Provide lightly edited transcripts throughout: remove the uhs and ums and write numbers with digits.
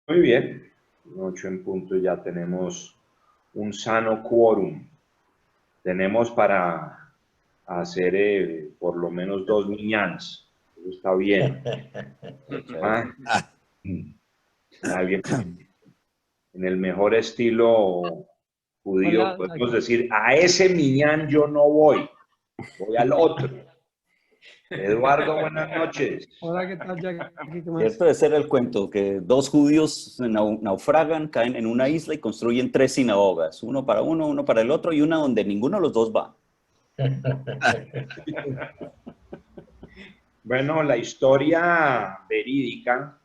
Muy bien, 8 en punto, ya tenemos un sano quórum. Tenemos para hacer por lo menos 2 miñans. Eso está bien. Alguien, en el mejor estilo judío, Hola, podemos decir, a ese miñán yo no voy, voy al otro. Eduardo, buenas noches. hola, ¿qué tal, Jackie? ¿Qué más? Cierto, ese era el cuento, que dos judíos naufragan, caen en una isla y construyen 3 sinagogas, uno para el otro y una donde ninguno de los dos va. Bueno, la historia verídica,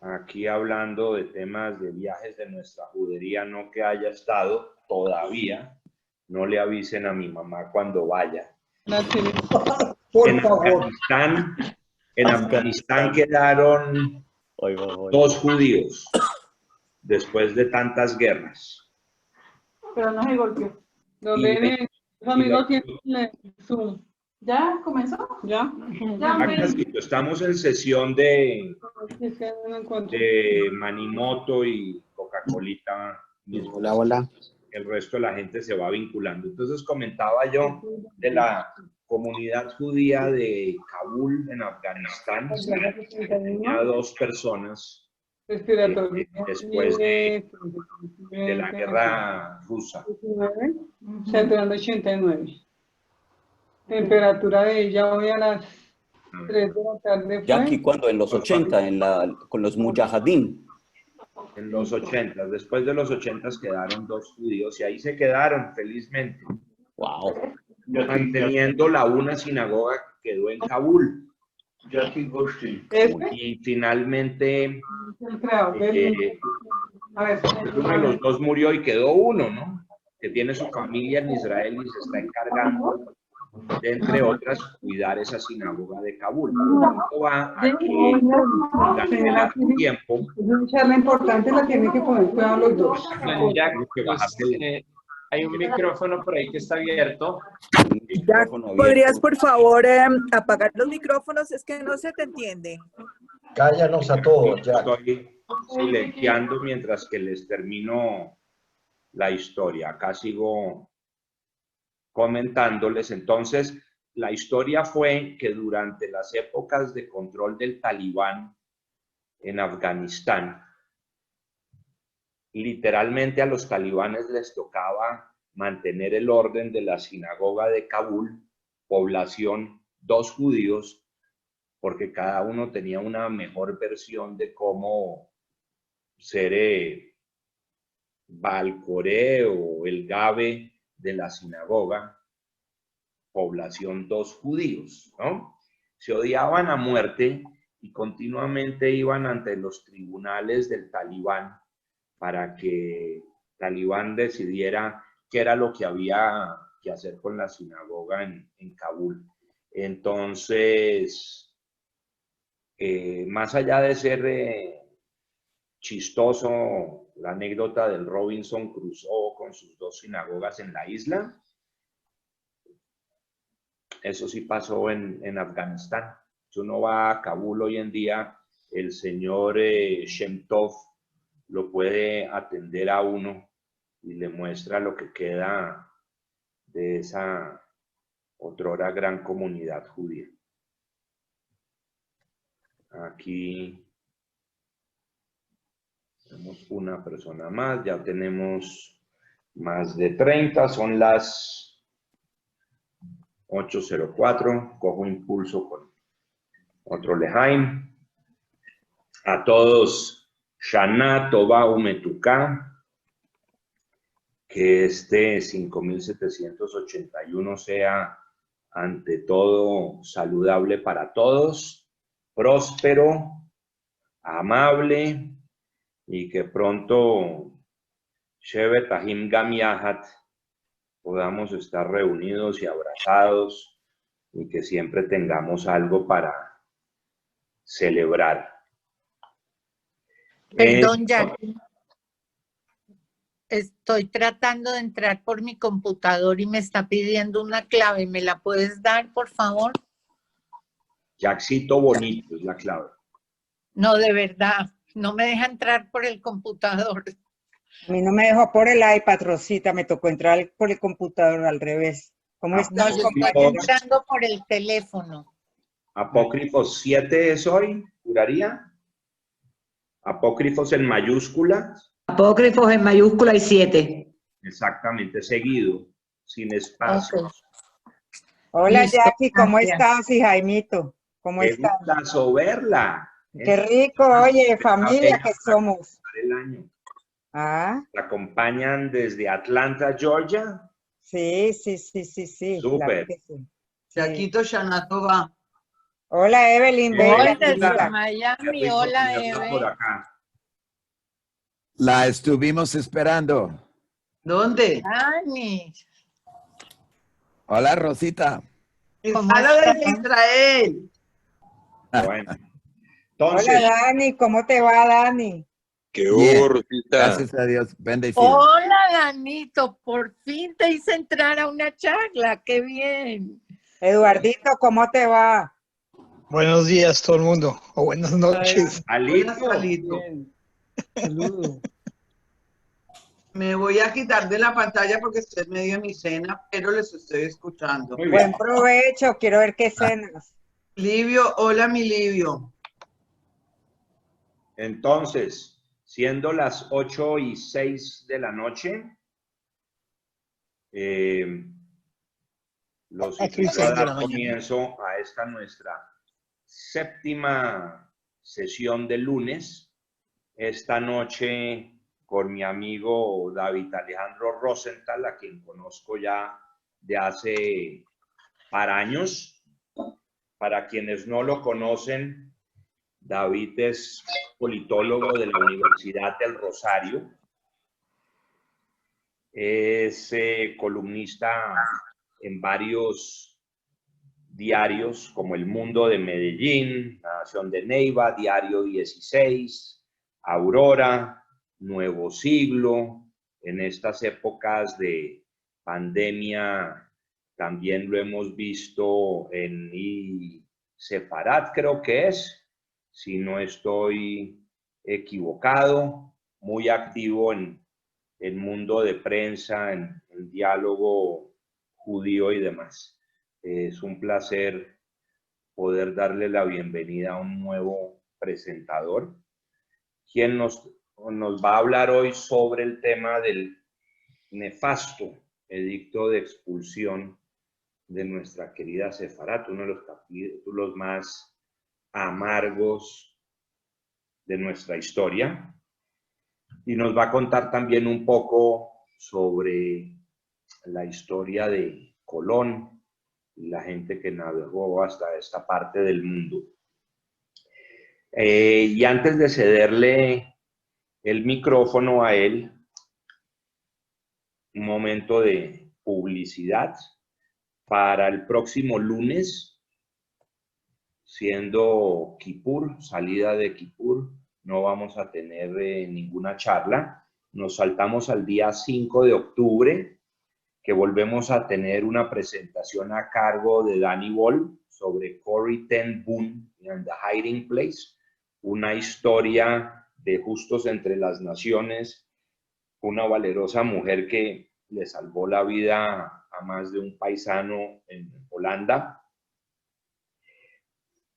aquí hablando de temas de viajes de nuestra judería, no que haya estado todavía, no le avisen a mi mamá cuando vaya. Por favor. En Afganistán quedaron 2 judíos después de tantas guerras. Pero no se golpeó. Los amigos tienen Zoom. ¿Ya comenzó? ¿Ya? Estamos en sesión de Manimoto y Coca-Colita. Hola, hola. El resto de la gente se va vinculando. Entonces comentaba yo de la comunidad judía de Kabul, en Afganistán. Tenía 2 personas después de la guerra rusa. 89. Temperatura de ella hoy a las 3 de la tarde. Jackie, ¿cuándo? En los 80, con los mujahideen. En los 80, después de los 80 quedaron 2 judíos y ahí se quedaron felizmente. Wow. Manteniendo una sinagoga que quedó en Kabul. Y finalmente uno de los 2 murió y quedó uno, ¿no? Que tiene su familia en Israel y se está encargando de, entre otras, cuidar esa sinagoga de Kabul. Va a que el tiempo. Una charla importante la tienen que poner cuidado los dos. Hay un micrófono por ahí que está abierto. Jack, ¿podrías por favor apagar los micrófonos? Es que no se te entiende. Cállanos a todos, Jack. Estoy silenciando mientras que les termino la historia. Acá sigo comentándoles. Entonces, la historia fue que durante las épocas de control del Talibán en Afganistán, literalmente a los talibanes les tocaba mantener el orden de la sinagoga de Kabul, población 2 judíos, porque cada uno tenía una mejor versión de cómo ser Balcoré o el Gabe de la sinagoga, población 2 judíos, ¿no? Se odiaban a muerte y continuamente iban ante los tribunales del Talibán para que Talibán decidiera qué era lo que había que hacer con la sinagoga en Kabul. Entonces, más allá de ser chistoso la anécdota del Robinson Crusoe con sus 2 sinagogas en la isla, eso sí pasó en Afganistán. Si uno va a Kabul hoy en día, el señor Shem Tov lo puede atender a uno y le muestra lo que queda de esa otrora gran comunidad judía. Aquí tenemos una persona más, ya tenemos más de 30, son las 8:04, cojo impulso con otro Lejaim. A todos, Shana Tova Umetuká, que este 5781 sea ante todo saludable para todos, próspero, amable, y que pronto Shevet Ahim Gam Yahat podamos estar reunidos y abrazados y que siempre tengamos algo para celebrar. Perdón, Jackie. Estoy tratando de entrar por mi computador y me está pidiendo una clave. ¿Me la puedes dar, por favor? Jackcito bonito es la clave. No, de verdad. No me deja entrar por el computador. A mí no me dejó por el iPad, Rosita, me tocó entrar por el computador al revés. ¿Cómo estás, No, yo estoy compañera? entrando por el teléfono. Apócrifos 7 es hoy, juraría. Apócrifos en mayúsculas. Apócrifos en mayúscula y 7. Exactamente, seguido, sin espacios. Ok. Hola, Listo, Jackie, ¿cómo gracias. estás? Y Jaimito, ¿cómo Qué estás? gustazo verla. Qué rico, oye, familia que somos. El año. Ah, ¿La acompañan desde Atlanta, Georgia? sí. Súper. Claro que sí. Sí. Yaquito Shanatova. Hola, Evelyn, Hola, bella. Desde linda. Qué Miami, rico hola, tenerla por Eve. acá. La estuvimos esperando. ¿Dónde? Dani, Hola, Rosita. ¿cómo Habla desde estás? Israel. Bueno, Hola, entonces, Dani, ¿cómo te va, Dani? ¿Qué Bien. hubo, Rosita? Gracias a Dios. Bendecido. Hola, Danito, por fin te hice entrar a una charla, qué bien. Eduardito, ¿cómo te va? Buenos días todo el mundo, o buenas noches. Alito, Hola, Salito. Bien. Saludos. Me voy a quitar de la pantalla porque estoy en medio de mi cena, pero les estoy escuchando. muy bien. Buen provecho, quiero ver qué cenas. Livio, hola mi Livio. Entonces, siendo las 8:06 de la noche, los Aquí invito a 6 de la dar mañana. comienzo a esta nuestra séptima sesión de lunes. Esta noche con mi amigo David Alejandro Rosenthal, a quien conozco ya de hace para años. Para quienes no lo conocen, David es politólogo de la Universidad del Rosario. Es columnista en varios diarios como El Mundo de Medellín, La Nación de Neiva, Diario 16, Aurora, Nuevo Siglo. En estas épocas de pandemia también lo hemos visto en Sefarat, creo que es, si no estoy equivocado, muy activo en el mundo de prensa, en diálogo judío y demás. Es un placer poder darle la bienvenida a un nuevo presentador, quien nos va a hablar hoy sobre el tema del nefasto edicto de expulsión de nuestra querida Sefarat, uno de los capítulos más amargos de nuestra historia. Y nos va a contar también un poco sobre la historia de Colón y la gente que navegó hasta esta parte del mundo. Y antes de cederle el micrófono a él, un momento de publicidad. Para el próximo lunes, siendo Kippur, salida de Kippur, no vamos a tener ninguna charla. Nos saltamos al día 5 de octubre, que volvemos a tener una presentación a cargo de Danny Ball sobre Corrie ten Boom and the Hiding Place, una historia de justos entre las naciones, una valerosa mujer que le salvó la vida a más de un paisano en Holanda.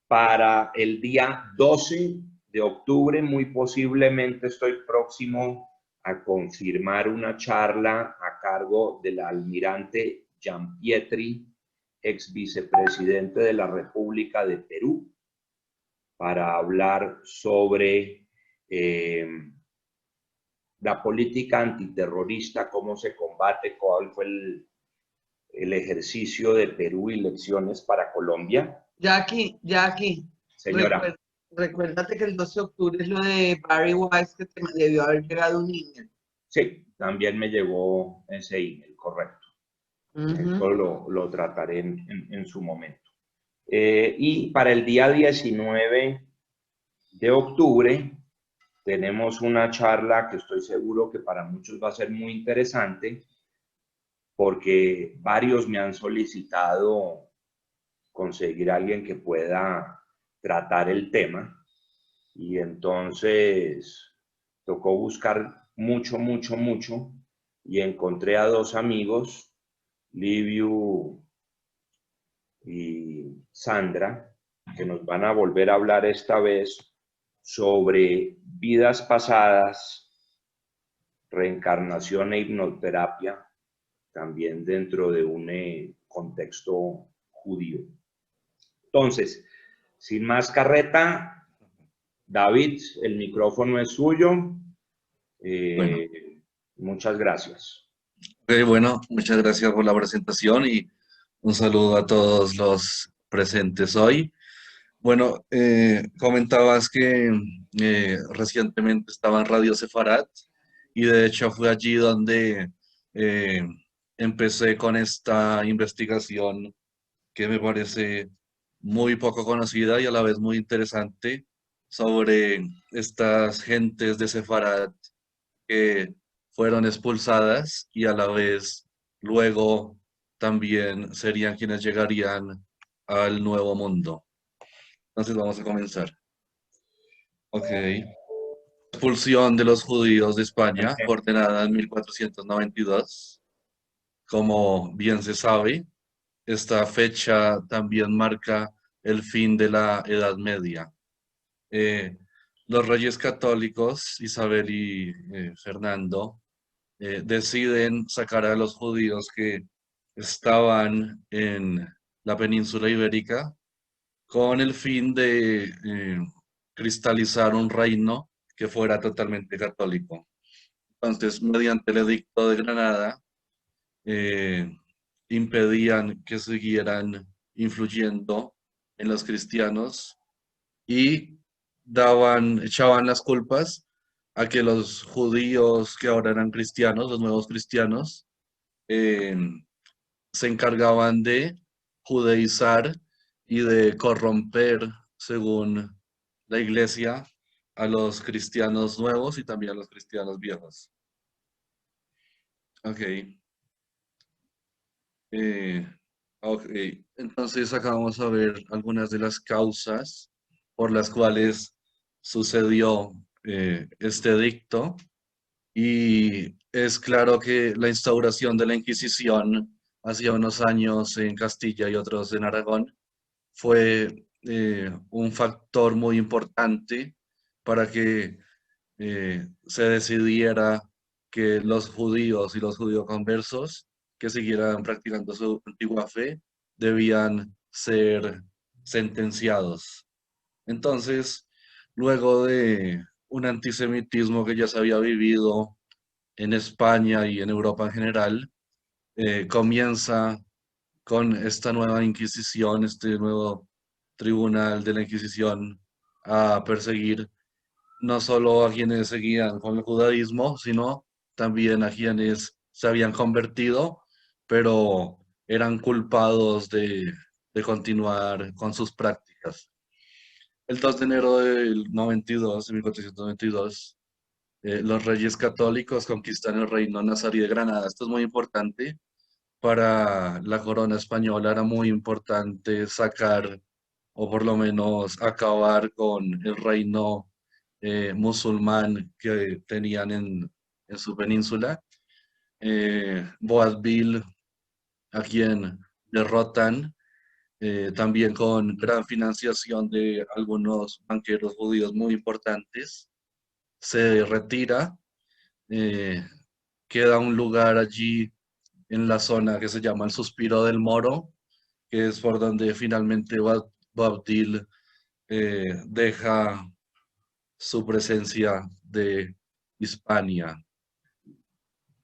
Para el día 12 de octubre, muy posiblemente estoy próximo a confirmar una charla a cargo del almirante Gianpietri, ex vicepresidente de la República de Perú, para hablar sobre la política antiterrorista, cómo se combate, cuál fue el ejercicio de Perú y lecciones para Colombia. Jackie. Señora. Recuérdate que el 12 de octubre es lo de Barry Weiss, que te debió haber llegado un email. Sí, también me llegó ese email, correcto. Esto lo trataré en su momento. Y para el día 19 de octubre tenemos una charla que estoy seguro que para muchos va a ser muy interesante, porque varios me han solicitado conseguir a alguien que pueda tratar el tema. Y entonces tocó buscar mucho, y encontré a dos amigos, Liviu y Sandra, que nos van a volver a hablar esta vez sobre vidas pasadas, reencarnación e hipnoterapia, también dentro de un contexto judío. Entonces, sin más carreta, David, el micrófono es suyo. Bueno. Muchas gracias. Bueno, muchas gracias por la presentación y un saludo a todos los presentes hoy. Bueno, comentabas que recientemente estaba en Radio Sefarat y de hecho fue allí donde empecé con esta investigación que me parece muy poco conocida y a la vez muy interesante sobre estas gentes de Sefarat que fueron expulsadas y a la vez luego también serían quienes llegarían al Nuevo Mundo. Entonces vamos a comenzar. Ok. Expulsión de los judíos de España, ordenada en 1492. Como bien se sabe, esta fecha también marca el fin de la Edad Media. Los reyes católicos, Isabel y Fernando, deciden sacar a los judíos que estaban en la península ibérica con el fin de cristalizar un reino que fuera totalmente católico. Entonces, mediante el Edicto de Granada, impedían que siguieran influyendo en los cristianos y echaban las culpas a que los judíos que ahora eran cristianos, los nuevos cristianos, se encargaban de judaizar y de corromper, según la iglesia, a los cristianos nuevos y también a los cristianos viejos. Ok. Ok, entonces acá vamos a ver algunas de las causas por las cuales sucedió este edicto. Y es claro que la instauración de la Inquisición hace unos años en Castilla y otros en Aragón fue un factor muy importante para que se decidiera que los judíos y los judíos conversos que siguieran practicando su antigua fe debían ser sentenciados. Entonces, luego de un antisemitismo que ya se había vivido en España y en Europa en general, comienza con esta nueva Inquisición, este nuevo tribunal de la Inquisición, a perseguir no solo a quienes seguían con el judaísmo, sino también a quienes se habían convertido, pero eran culpados de continuar con sus prácticas. El 2 de enero del 92, de 1492, los reyes católicos conquistan el reino nazarí de Granada. Esto es muy importante para la corona española. Era muy importante sacar, o por lo menos acabar con el reino musulmán que tenían en su península. Boabdil, a quien derrotan, también con gran financiación de algunos banqueros judíos muy importantes, se retira, queda un lugar allí en la zona que se llama el Suspiro del Moro, que es por donde finalmente Boabdil deja su presencia de Hispania.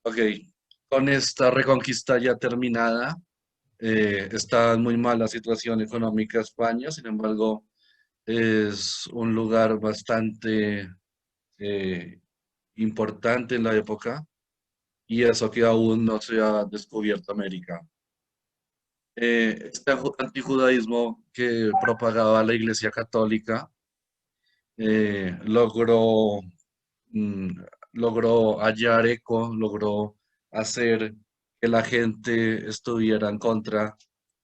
Ok, con esta reconquista ya terminada, está en muy mala situación económica España, sin embargo, es un lugar bastante importante en la época y eso que aún no se ha descubierto América. Este antijudaísmo que propagaba la Iglesia Católica logró hallar eco, logró hacer que la gente estuviera en contra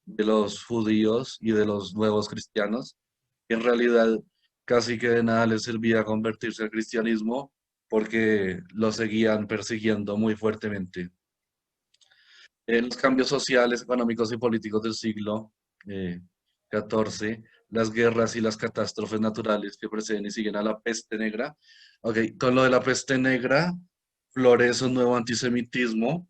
de los judíos y de los nuevos cristianos. En realidad casi que de nada les servía convertirse al cristianismo porque lo seguían persiguiendo muy fuertemente. Los cambios sociales, económicos y políticos del siglo XIV, las guerras y las catástrofes naturales que preceden y siguen a la peste negra. Ok, con lo de la peste negra florece un nuevo antisemitismo,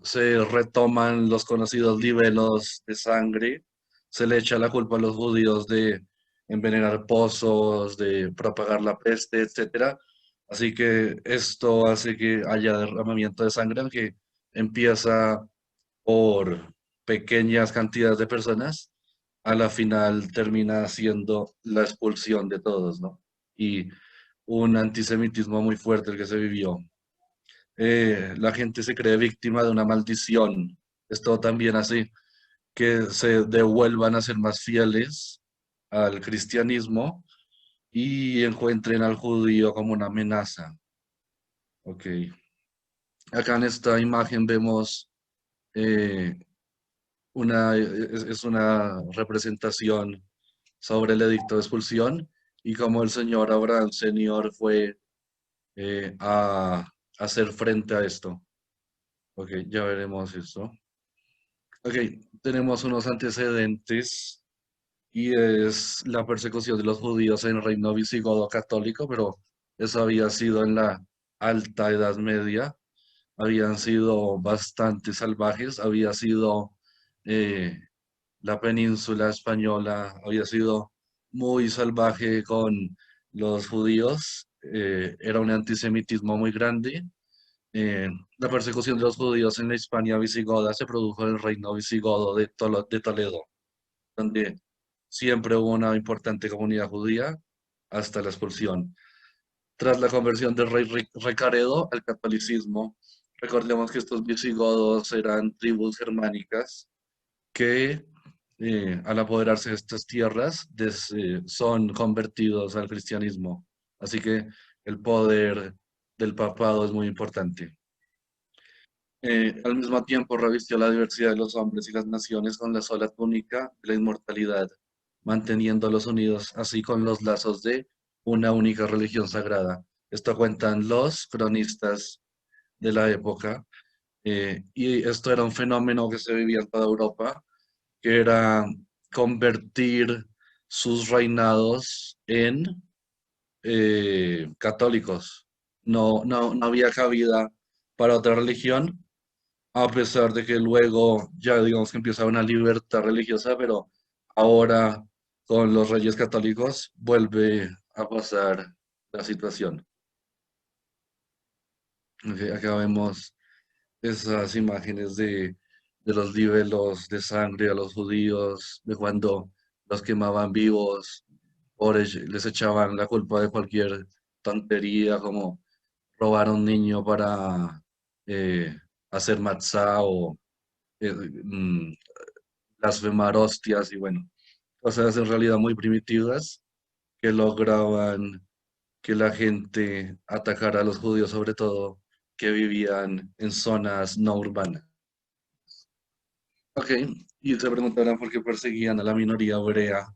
se retoman los conocidos libelos de sangre, se le echa la culpa a los judíos de envenenar pozos, de propagar la peste, etc. Así que esto hace que haya derramamiento de sangre, aunque empieza por pequeñas cantidades de personas, a la final termina siendo la expulsión de todos, ¿no? Y un antisemitismo muy fuerte el que se vivió. La gente se cree víctima de una maldición. Esto también hace que se devuelvan a ser más fieles al cristianismo y encuentren al judío como una amenaza. Ok. Acá en esta imagen vemos es una representación sobre el edicto de expulsión y cómo el señor Abraham Senior fue a hacer frente a esto. Ok, ya veremos eso. Ok, tenemos unos antecedentes y es la persecución de los judíos en el reino visigodo católico, pero eso había sido en la Alta Edad Media. Habían sido bastante salvajes, había sido la península española, había sido muy salvaje con los judíos, era un antisemitismo muy grande. La persecución de los judíos en la Hispania visigoda se produjo en el reino visigodo de Toledo, donde siempre hubo una importante comunidad judía hasta la expulsión. Tras la conversión del rey Recaredo al catolicismo, recordemos que estos visigodos eran tribus germánicas que al apoderarse de estas tierras son convertidos al cristianismo. Así que el poder del papado es muy importante. Al mismo tiempo revistió la diversidad de los hombres y las naciones con la sola túnica de la inmortalidad, manteniéndolos unidos así con los lazos de una única religión sagrada. Esto cuentan los cronistas de la época, y esto era un fenómeno que se vivía en toda Europa, que era convertir sus reinados en católicos. No había cabida para otra religión, a pesar de que luego ya digamos que empieza una libertad religiosa, pero ahora con los reyes católicos vuelve a pasar la situación. Okay, acá vemos esas imágenes de los libelos de sangre a los judíos, de cuando los quemaban vivos, les echaban la culpa de cualquier tontería, como robar a un niño para hacer matzá o blasfemar hostias y bueno, cosas en realidad muy primitivas que lograban que la gente atacara a los judíos, sobre todo que vivían en zonas no urbanas. Ok, y se preguntarán por qué perseguían a la minoría hebrea.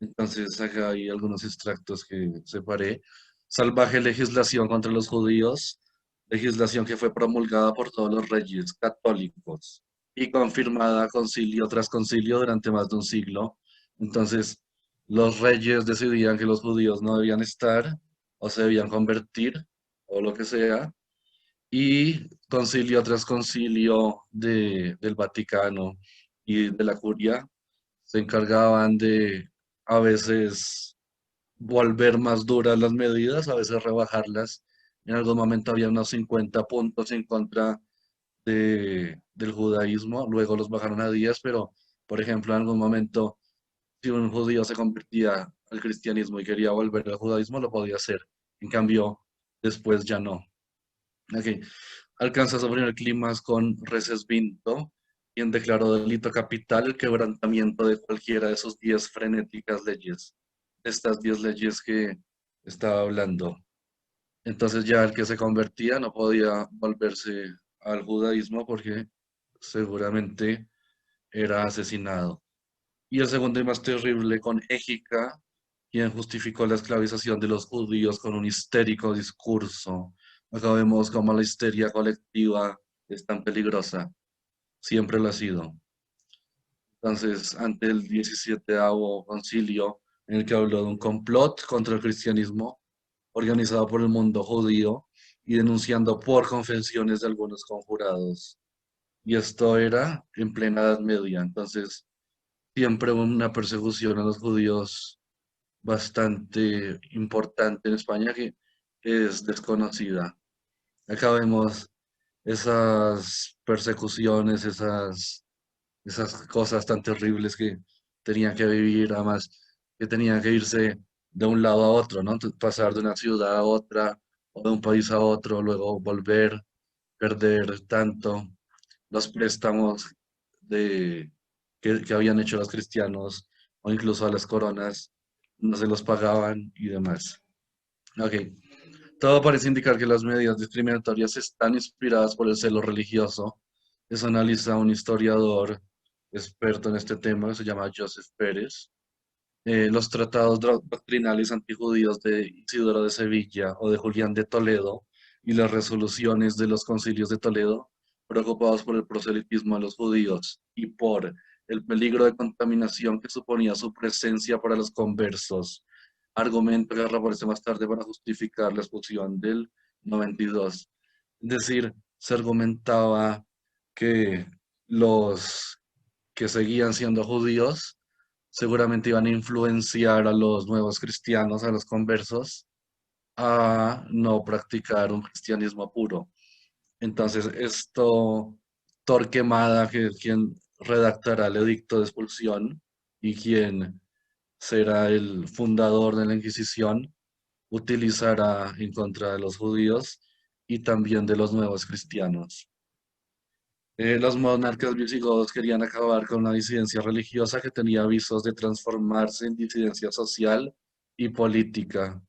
Entonces acá hay algunos extractos que separé. Salvaje legislación contra los judíos, legislación que fue promulgada por todos los reyes católicos y confirmada concilio tras concilio durante más de un siglo. Entonces, los reyes decidían que los judíos no debían estar o se debían convertir o lo que sea, y concilio tras concilio del Vaticano y de la Curia se encargaban de a veces volver más duras las medidas, a veces rebajarlas. En algún momento había unos 50 puntos en contra del judaísmo, luego los bajaron a 10, pero por ejemplo en algún momento si un judío se convertía al cristianismo y quería volver al judaísmo, lo podía hacer. En cambio, después ya no. Okay. Alcanza a sobrevivir climas con Recesvinto, quien declaró delito capital el quebrantamiento de cualquiera de sus 10 frenéticas leyes. Estas 10 leyes que estaba hablando. Entonces ya el que se convertía no podía volverse al judaísmo porque seguramente era asesinado. Y el segundo y más terrible con Égica, quien justificó la esclavización de los judíos con un histérico discurso. Acá vemos cómo la histeria colectiva es tan peligrosa, siempre lo ha sido. Entonces, ante el 17º concilio, en el que habló de un complot contra el cristianismo organizado por el mundo judío y denunciando por confesiones de algunos conjurados. Y esto era en plena Edad Media, entonces siempre hubo una persecución a los judíos bastante importante en España que es desconocida. Acá vemos esas persecuciones, esas cosas tan terribles que tenían que vivir, además que tenían que irse de un lado a otro, ¿no? Pasar de una ciudad a otra o de un país a otro, luego volver, perder tanto, los préstamos que habían hecho los cristianos o incluso a las coronas, no se los pagaban y demás. Ok. Todo parece indicar que las medidas discriminatorias están inspiradas por el celo religioso. Eso analiza un historiador experto en este tema, se llama Joseph Pérez. Los tratados doctrinales antijudíos de Isidoro de Sevilla o de Julián de Toledo y las resoluciones de los concilios de Toledo, preocupados por el proselitismo de los judíos y por el peligro de contaminación que suponía su presencia para los conversos. Argumento que reaparece más tarde para justificar la expulsión del 92. Es decir, se argumentaba que los que seguían siendo judíos seguramente iban a influenciar a los nuevos cristianos, a los conversos, a no practicar un cristianismo puro. Entonces, esto, Torquemada, que es quien redactará el edicto de expulsión y quien será el fundador de la Inquisición, utilizará en contra de los judíos y también de los nuevos cristianos. Los monarcas visigodos querían acabar con una disidencia religiosa que tenía visos de transformarse en disidencia social y política.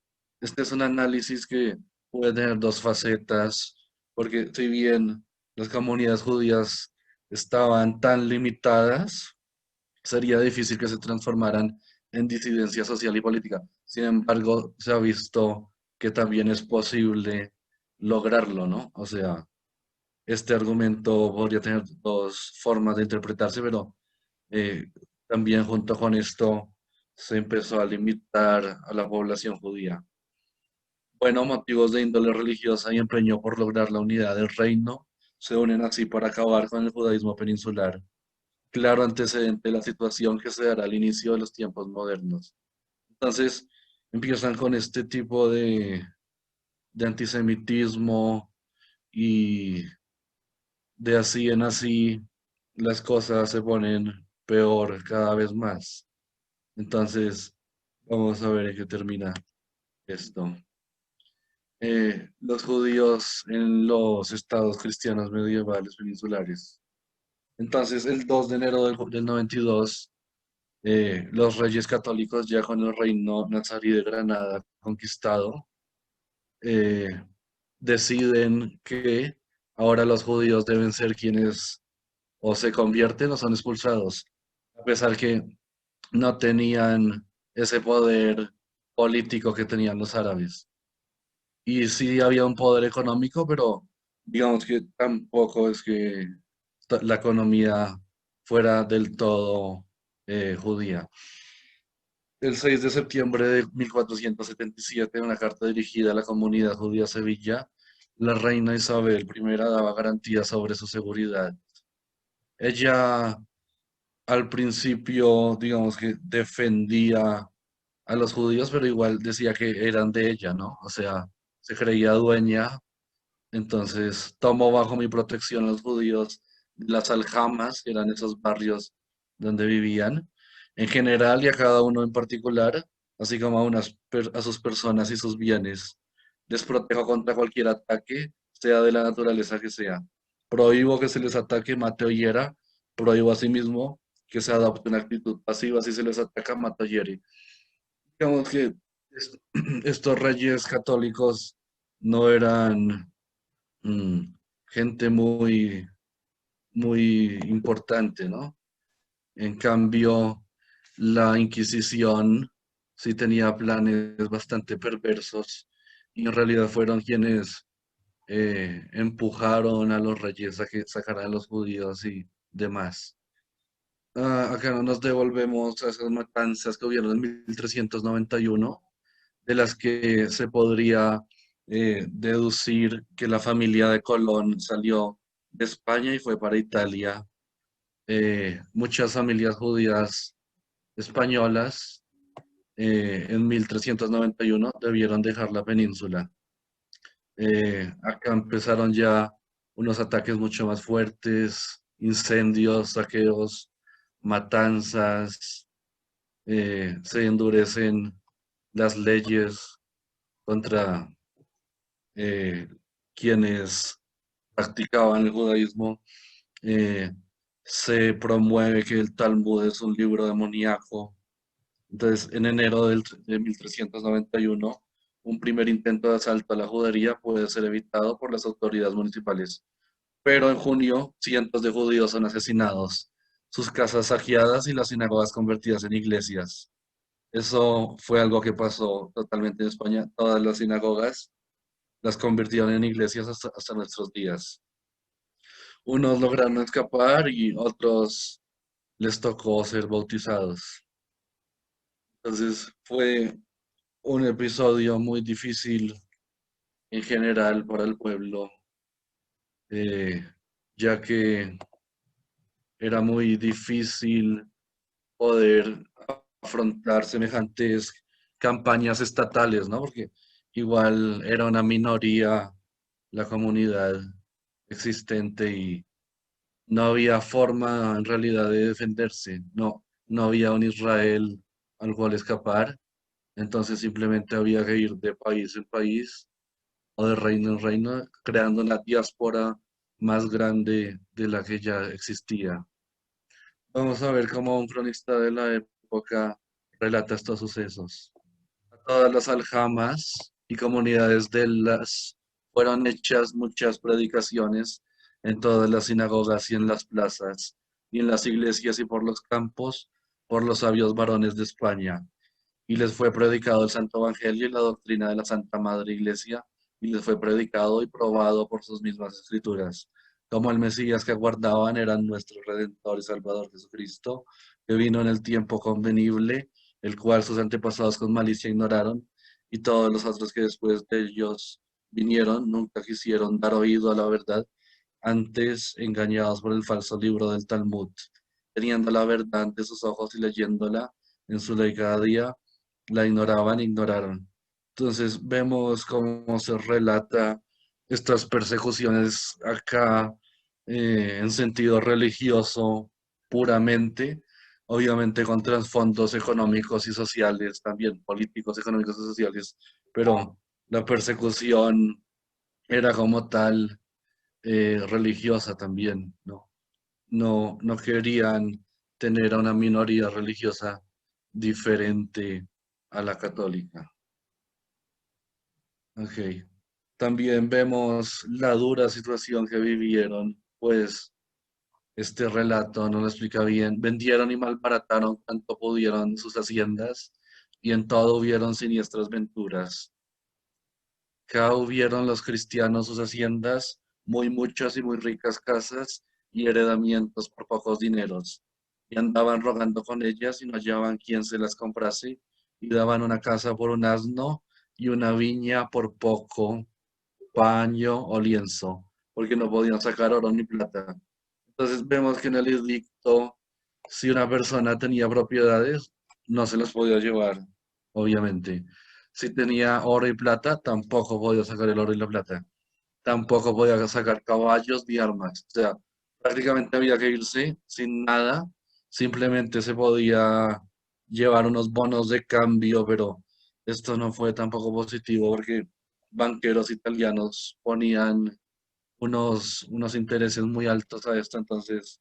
Este es un análisis que puede tener dos facetas, porque si bien las comunidades judías estaban tan limitadas, sería difícil que se transformaran en disidencia social y política. Sin embargo, se ha visto que también es posible lograrlo, ¿no? O sea, este argumento podría tener dos formas de interpretarse, pero también junto con esto se empezó a limitar a la población judía. Bueno, motivos de índole religiosa y empeño por lograr la unidad del reino se unen así para acabar con el judaísmo peninsular. Claro antecedente de la situación que se dará al inicio de los tiempos modernos. Entonces, empiezan con este tipo de antisemitismo y de así en así las cosas se ponen peor cada vez más. Entonces, vamos a ver en qué termina esto. Los judíos en los estados cristianos medievales peninsulares. Entonces, el 2 de enero del 92, los reyes católicos, ya con el reino nazarí de Granada conquistado, deciden que ahora los judíos deben ser quienes o se convierten o son expulsados, a pesar que no tenían ese poder político que tenían los árabes. Y sí había un poder económico, pero digamos que tampoco es que la economía fuera del todo judía. El 6 de septiembre de 1477, en una carta dirigida a la comunidad judía de Sevilla, la reina Isabel I daba garantías sobre su seguridad. Ella al principio, digamos que defendía a los judíos, pero igual decía que eran de ella, ¿no? O sea, se creía dueña, entonces tomó bajo mi protección a los judíos de las aljamas, que eran esos barrios donde vivían, en general y a cada uno en particular, así como a sus personas y sus bienes. Les protejo contra cualquier ataque, sea de la naturaleza que sea. Prohíbo que se les ataque, mate o hiera. Prohíbo asimismo que se adopte una actitud pasiva si se les ataca, mata o hiere. Digamos que estos reyes católicos no eran gente muy importante, ¿no? En cambio, la Inquisición sí tenía planes bastante perversos y en realidad fueron quienes empujaron a los reyes a que sacaran a los judíos y demás. Acá no nos devolvemos a esas matanzas que hubieron en 1391, de las que se podría deducir que la familia de Colón salió de España y fue para Italia. Muchas familias judías españolas en 1391 debieron dejar la península. Acá empezaron ya unos ataques mucho más fuertes, incendios, saqueos, matanzas, se endurecen las leyes contra quienes practicaban el judaísmo. Se promueve que el Talmud es un libro demoníaco. Entonces, en enero de 1391, un primer intento de asalto a la judería puede ser evitado por las autoridades municipales. Pero en junio, cientos de judíos son asesinados, sus casas saqueadas y las sinagogas convertidas en iglesias. Eso fue algo que pasó totalmente en España. Todas las sinagogas las convirtieron en iglesias hasta nuestros días. Unos lograron escapar y otros les tocó ser bautizados. Entonces fue un episodio muy difícil en general para el pueblo, ya que era muy difícil poder afrontar semejantes campañas estatales, ¿no? Porque igual era una minoría la comunidad existente y no había forma en realidad de defenderse, no había un Israel al cual escapar, entonces simplemente había que ir de país en país o de reino en reino, creando una diáspora más grande de la que ya existía. Vamos a ver cómo un cronista de la época relata estos sucesos. A todas las aljamas y comunidades de las fueron hechas muchas predicaciones en todas las sinagogas y en las plazas, y en las iglesias y por los campos, por los sabios varones de España. Y les fue predicado el Santo Evangelio y la doctrina de la Santa Madre Iglesia, y les fue predicado y probado por sus mismas escrituras, como el Mesías que aguardaban era nuestro Redentor y Salvador Jesucristo, que vino en el tiempo convenible, el cual sus antepasados con malicia ignoraron, y todos los otros que después de ellos vinieron nunca quisieron dar oído a la verdad, antes engañados por el falso libro del Talmud, teniendo la verdad ante sus ojos y leyéndola en su ley cada día, la ignoraban e ignoraron. Entonces vemos cómo se relata estas persecuciones acá en sentido religioso puramente, obviamente con trasfondos económicos y sociales, también políticos, económicos y sociales, pero la persecución era como tal religiosa también, ¿no? No querían tener a una minoría religiosa diferente a la católica. Ok. También vemos la dura situación que vivieron, pues este relato no lo explica bien. Vendieron y malbarataron cuanto pudieron sus haciendas y en todo hubieron siniestras venturas. Acá hubieron los cristianos sus haciendas, muy muchas y muy ricas casas y heredamientos por pocos dineros. Y andaban rogando con ellas y no hallaban quien se las comprase y daban una casa por un asno y una viña por poco paño o lienzo, porque no podían sacar oro ni plata. Entonces vemos que en el edicto, si una persona tenía propiedades, no se las podía llevar, obviamente. Si tenía oro y plata, tampoco podía sacar el oro y la plata. Tampoco podía sacar caballos ni armas. O sea, prácticamente había que irse sin nada. Simplemente se podía llevar unos bonos de cambio, pero esto no fue tampoco positivo porque banqueros italianos ponían unos intereses muy altos a esto, entonces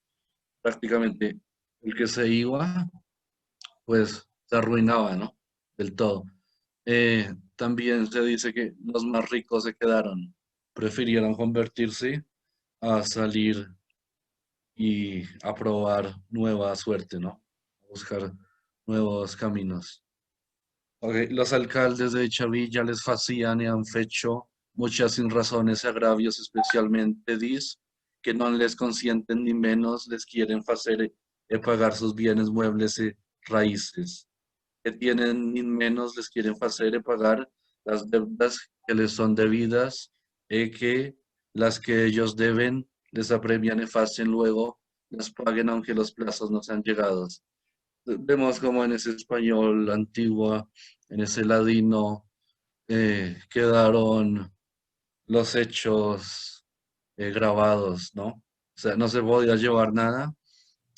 prácticamente el que se iba, pues se arruinaba, ¿no? Del todo. También se dice que los más ricos se quedaron, prefirieron convertirse a salir y a probar nueva suerte, ¿no? A buscar nuevos caminos. Ok, los alcaldes de dicha villa les facían y han fecho muchas sin razones y agravios, especialmente dis, que no les consienten ni menos les quieren hacer pagar sus bienes muebles y raíces, que tienen ni menos les quieren hacer pagar las deudas que les son debidas, que las que ellos deben les apremian y facen luego las paguen aunque los plazos no sean llegados. Vemos como en ese español antiguo, en ese ladino, quedaron los hechos grabados, ¿no? O sea, no se podía llevar nada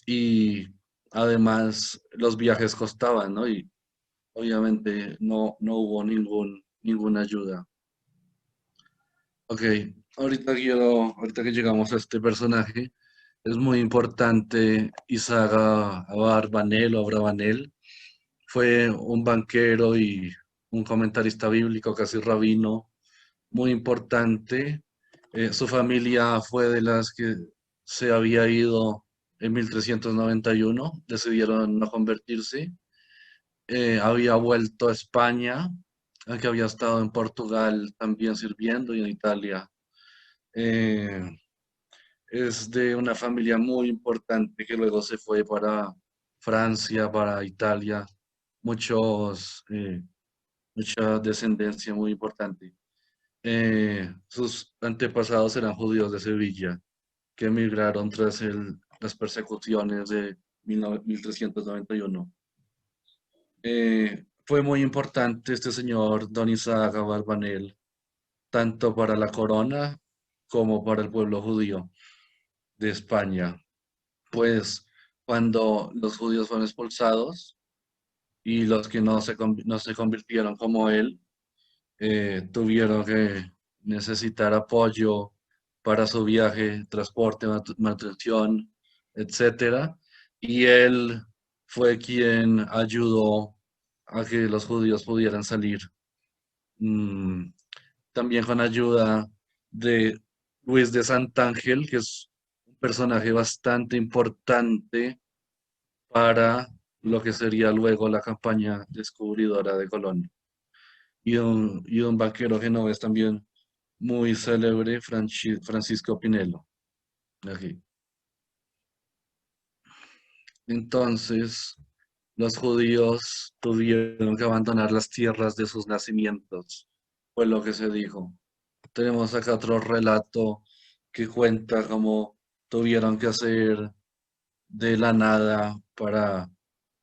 y además los viajes costaban, ¿no? Y obviamente no hubo ninguna ayuda. Ok, ahorita que llegamos a este personaje, es muy importante Isaac Abarbanel o Abravanel. Fue un banquero y un comentarista bíblico, casi rabino, muy importante. Su familia fue de las que se había ido en 1391, decidieron no convertirse. Había vuelto a España, aunque había estado en Portugal también sirviendo y en Italia. Eh, es de una familia muy importante que luego se fue para Francia, para Italia, mucha descendencia muy importante. Sus antepasados eran judíos de Sevilla, que emigraron tras las persecuciones de 1391. Fue muy importante este señor Don Isaac Abarbanel, tanto para la corona como para el pueblo judío de España. Pues cuando los judíos fueron expulsados y los que no se convirtieron como él, tuvieron que necesitar apoyo para su viaje, transporte, manutención, etcétera. Y él fue quien ayudó a que los judíos pudieran salir. También con ayuda de Luis de Santángel, que es un personaje bastante importante para lo que sería luego la campaña descubridora de Colón. Y un banquero genovés también muy célebre, Francisco Pinelo. Aquí. Entonces, los judíos tuvieron que abandonar las tierras de sus nacimientos, fue lo que se dijo. Tenemos acá otro relato que cuenta cómo tuvieron que hacer de la nada para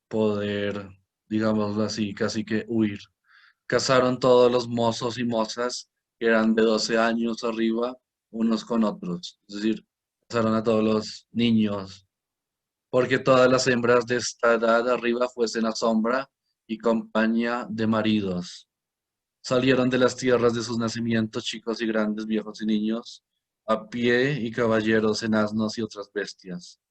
poder, digámoslo así, casi que huir. Casaron todos los mozos y mozas que eran de 12 años arriba, unos con otros. Es decir, casaron a todos los niños, porque todas las hembras de esta edad arriba fuesen a sombra y compañía de maridos. Salieron de las tierras de sus nacimientos, chicos y grandes, viejos y niños, a pie y caballeros en asnos y otras bestias,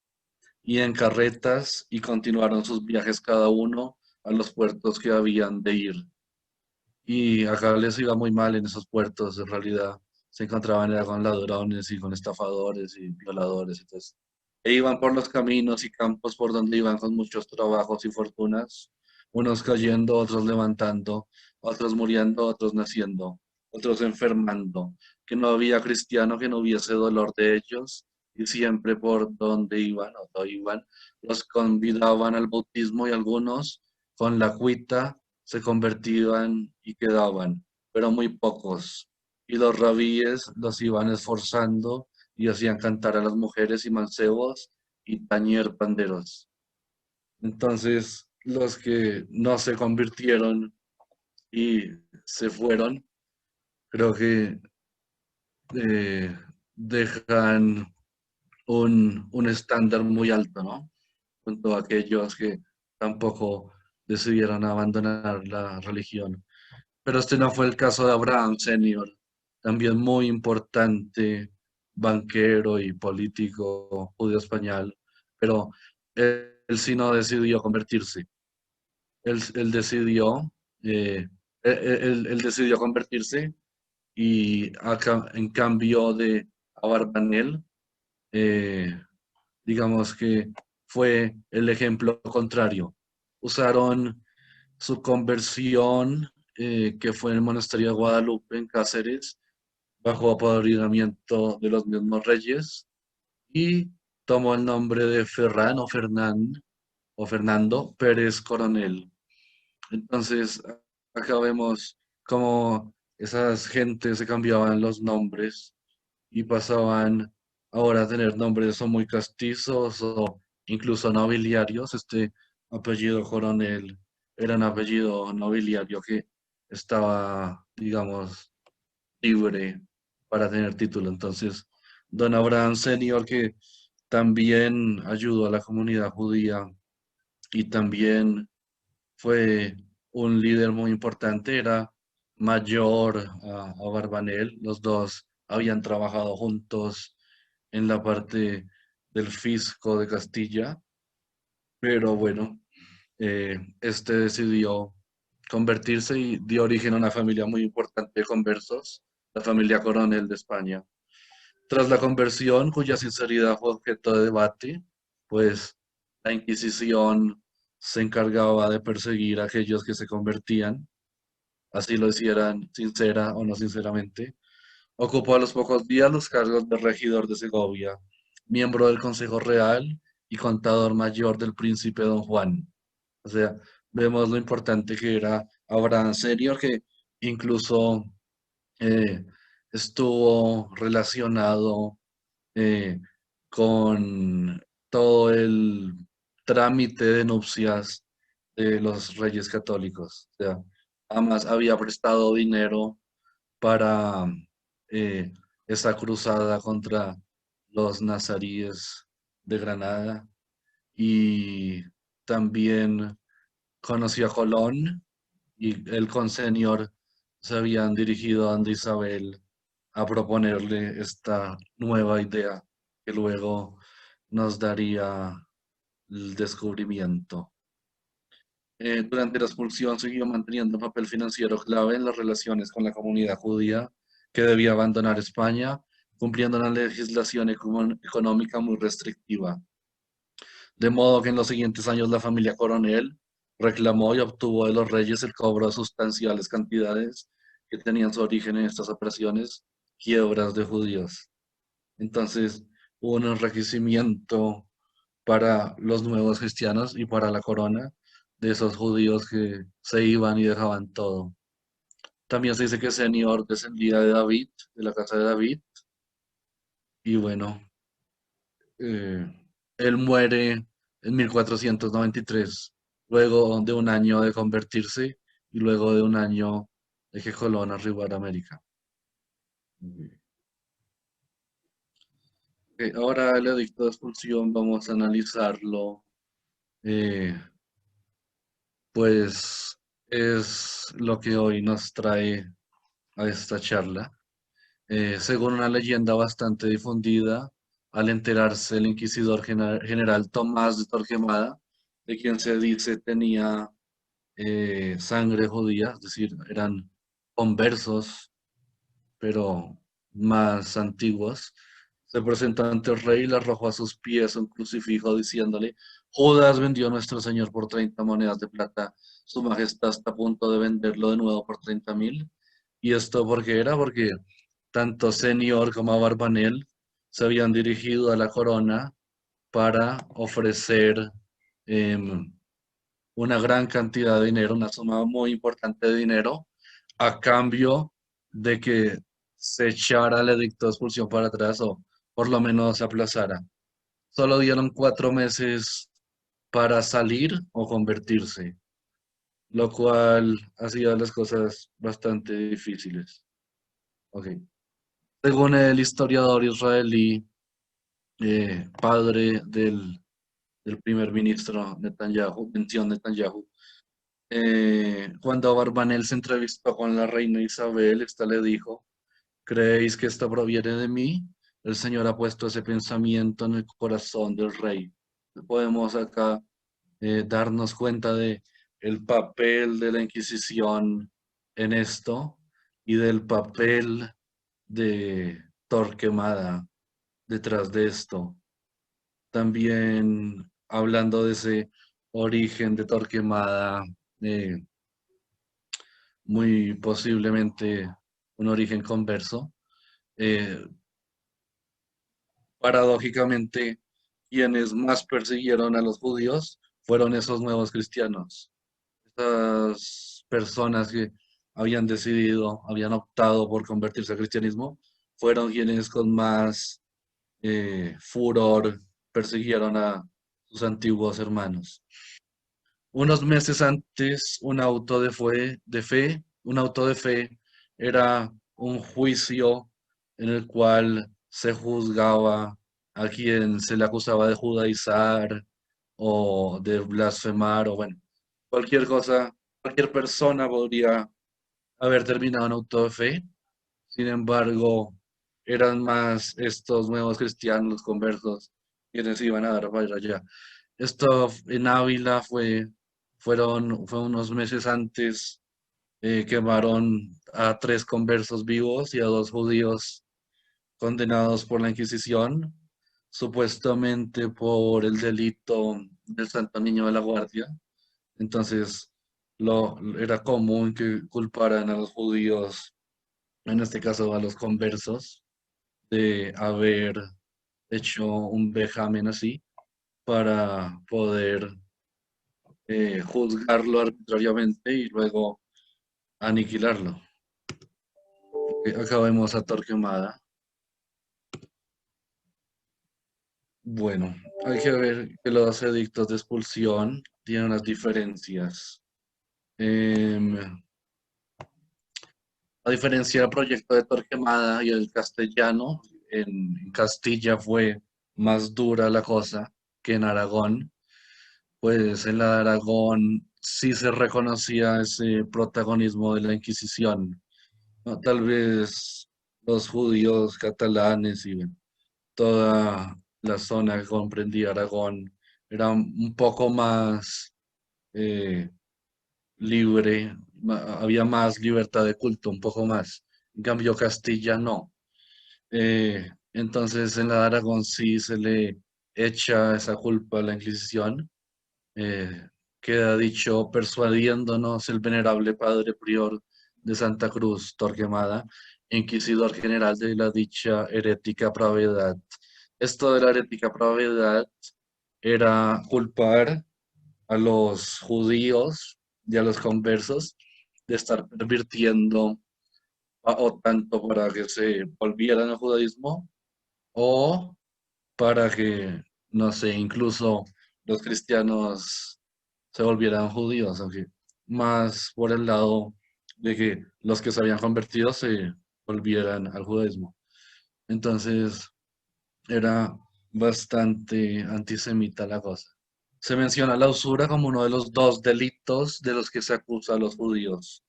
y en carretas, y continuaron sus viajes cada uno a los puertos que habían de ir. Y acá les iba muy mal en esos puertos, en realidad. Se encontraban ya con ladrones y con estafadores y violadores. Entonces, e iban por los caminos y campos por donde iban con muchos trabajos y fortunas, unos cayendo, otros levantando, otros muriendo, otros naciendo, otros enfermando, que no había cristiano que no hubiese dolor de ellos, y siempre por donde iban, los convidaban al bautismo y algunos con la cuita se convertían y quedaban, pero muy pocos. Y los rabíes los iban esforzando y hacían cantar a las mujeres y mancebos y tañer panderos. Entonces, los que no se convirtieron y se fueron, creo que dejan un estándar muy alto, ¿no? Junto a aquellos que tampoco decidieron abandonar la religión. Pero este no fue el caso de Abraham Senior, también muy importante, banquero y político judío español, pero él sí no decidió convertirse. Él decidió, él decidió convertirse y en cambio de Abarbanel, digamos que fue el ejemplo contrario. Usaron su conversión, que fue en el monasterio de Guadalupe, en Cáceres, bajo apadrinamiento de los mismos reyes, y tomó el nombre de Ferran o Fernando Pérez Coronel. Entonces, acá vemos cómo esas gentes se cambiaban los nombres y pasaban ahora a tener nombres o muy castizos o incluso nobiliarios. Este apellido Coronel era un apellido nobiliario que estaba, digamos, libre para tener título. Entonces, don Abraham Senior, que también ayudó a la comunidad judía y también fue un líder muy importante, era mayor a Barbanel. Los dos habían trabajado juntos en la parte del fisco de Castilla, pero bueno, este decidió convertirse y dio origen a una familia muy importante de conversos, la familia Coronel de España. Tras la conversión, cuya sinceridad fue objeto de debate, pues la Inquisición se encargaba de perseguir a aquellos que se convertían, así lo hicieran sincera o no sinceramente. Ocupó a los pocos días los cargos de regidor de Segovia, miembro del Consejo Real y contador mayor del príncipe Don Juan. O sea, vemos lo importante que era Abraham Senior, que incluso estuvo relacionado con todo el trámite de nupcias de los reyes católicos. O sea, además había prestado dinero para esa cruzada contra los nazaríes de Granada y también conoció a Colón y él con Senior se habían dirigido a donde Isabel a proponerle esta nueva idea que luego nos daría el descubrimiento. Durante la expulsión siguió manteniendo un papel financiero clave en las relaciones con la comunidad judía que debía abandonar España, cumpliendo una legislación económica muy restrictiva. De modo que en los siguientes años la familia Coronel reclamó y obtuvo de los reyes el cobro de sustanciales cantidades que tenían su origen en estas operaciones, quiebras de judíos. Entonces hubo un enriquecimiento para los nuevos cristianos y para la corona de esos judíos que se iban y dejaban todo. También se dice que Senior descendía de David, de la casa de David, y bueno, él muere en 1493, luego de un año de convertirse y luego de un año de que Colón arribara a América. Ahora el edicto de expulsión vamos a analizarlo, pues es lo que hoy nos trae a esta charla. Según una leyenda bastante difundida, al enterarse el inquisidor general Tomás de Torquemada, de quien se dice tenía sangre judía, es decir, eran conversos, pero más antiguos, se presentó ante el rey y le arrojó a sus pies un crucifijo diciéndole: Judas vendió a nuestro Señor por 30 monedas de plata, su majestad está a punto de venderlo de nuevo por 30.000. ¿Y esto por qué era? Porque tanto Senior como Abarbanel se habían dirigido a la corona para ofrecer una gran cantidad de dinero, una suma muy importante de dinero, a cambio de que se echara el edicto de expulsión para atrás o por lo menos se aplazara. Solo dieron 4 meses para salir o convertirse, lo cual hacía las cosas bastante difíciles. Okay. Según el historiador israelí, padre del primer ministro Netanyahu, cuando Barbanel se entrevistó con la reina Isabel, esta le dijo: ¿creéis que esto proviene de mí? El Señor ha puesto ese pensamiento en el corazón del rey. Podemos acá darnos cuenta de el papel de la Inquisición en esto y del papel de Torquemada detrás de esto. También hablando de ese origen de Torquemada, muy posiblemente un origen converso. Paradójicamente, quienes más persiguieron a los judíos fueron esos nuevos cristianos. Estas personas que habían decidido, habían optado por convertirse al cristianismo, fueron quienes con más furor persiguieron a sus antiguos hermanos. Unos meses antes, un auto de fe era un juicio en el cual se juzgaba a quien se le acusaba de judaizar o de blasfemar o bueno, cualquier cosa, cualquier persona podría haber terminado en auto de fe. Sin embargo, eran más estos nuevos cristianos, los conversos, quienes iban a dar para allá. Esto en Ávila fue unos meses antes, quemaron a 3 conversos vivos y a 2 judíos condenados por la Inquisición, supuestamente por el delito del Santo Niño de la Guardia. Entonces, era común que culparan a los judíos, en este caso a los conversos, de haber hecho un vejamen así para poder juzgarlo arbitrariamente y luego aniquilarlo. Acá vemos a Torquemada. Bueno, hay que ver que los edictos de expulsión tienen unas diferencias. A diferencia del proyecto de Torquemada y el castellano, en Castilla fue más dura la cosa que en Aragón. Pues en la de Aragón sí se reconocía ese protagonismo de la Inquisición, ¿no? Tal vez los judíos catalanes y bueno, toda la zona que comprendía Aragón era un poco más libre, había más libertad de culto, un poco más. En cambio, Castilla no. Entonces, en la de Aragón sí se le echa esa culpa a la Inquisición. Queda dicho persuadiéndonos el venerable padre prior de Santa Cruz, Torquemada, inquisidor general de la dicha herética pravedad. Esto de la herética pravedad era culpar a los judíos y a los conversos de estar pervirtiendo o tanto para que se volvieran al judaísmo o para que, no sé, incluso los cristianos se volvieran judíos, aunque más por el lado de que los que se habían convertido se volvieran al judaísmo. Entonces, era bastante antisemita la cosa. Se menciona la usura como uno de los 2 delitos de los que se acusa a los judíos.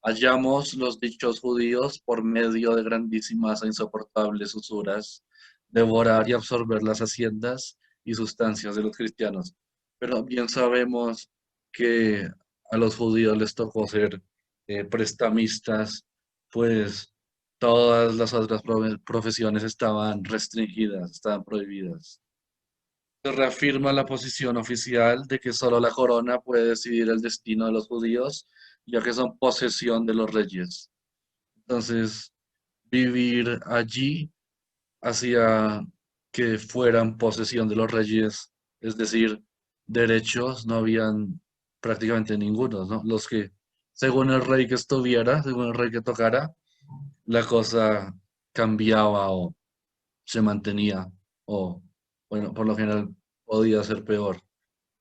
Hallamos los dichos judíos por medio de grandísimas e insoportables usuras, devorar y absorber las haciendas y sustancias de los cristianos. Pero bien sabemos que a los judíos les tocó ser prestamistas, pues todas las otras profesiones estaban restringidas, estaban prohibidas. Se reafirma la posición oficial de que solo la corona puede decidir el destino de los judíos, ya que son posesión de los reyes. Entonces, vivir allí hacía que fueran posesión de los reyes, es decir, derechos no habían prácticamente ninguno, ¿no? Los que, según el rey que estuviera, según el rey que tocara, la cosa cambiaba o se mantenía, o bueno, por lo general podía ser peor.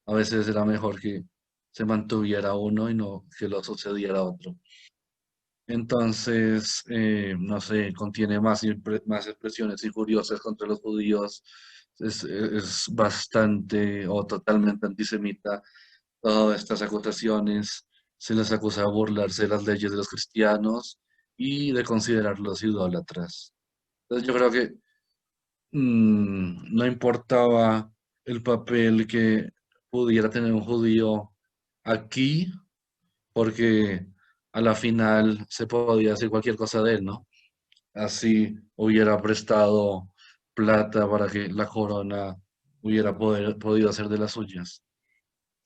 A veces era mejor que se mantuviera uno y no que lo sucediera otro. Entonces, no sé, contiene más expresiones injuriosas contra los judíos, es bastante o totalmente antisemita todas estas acusaciones, se les acusa de burlarse de las leyes de los cristianos y de considerarlos idólatras. Entonces yo creo que no importaba el papel que pudiera tener un judío aquí, porque a la final se podía hacer cualquier cosa de él, ¿no? Así hubiera prestado plata para que la corona hubiera podido hacer de las suyas.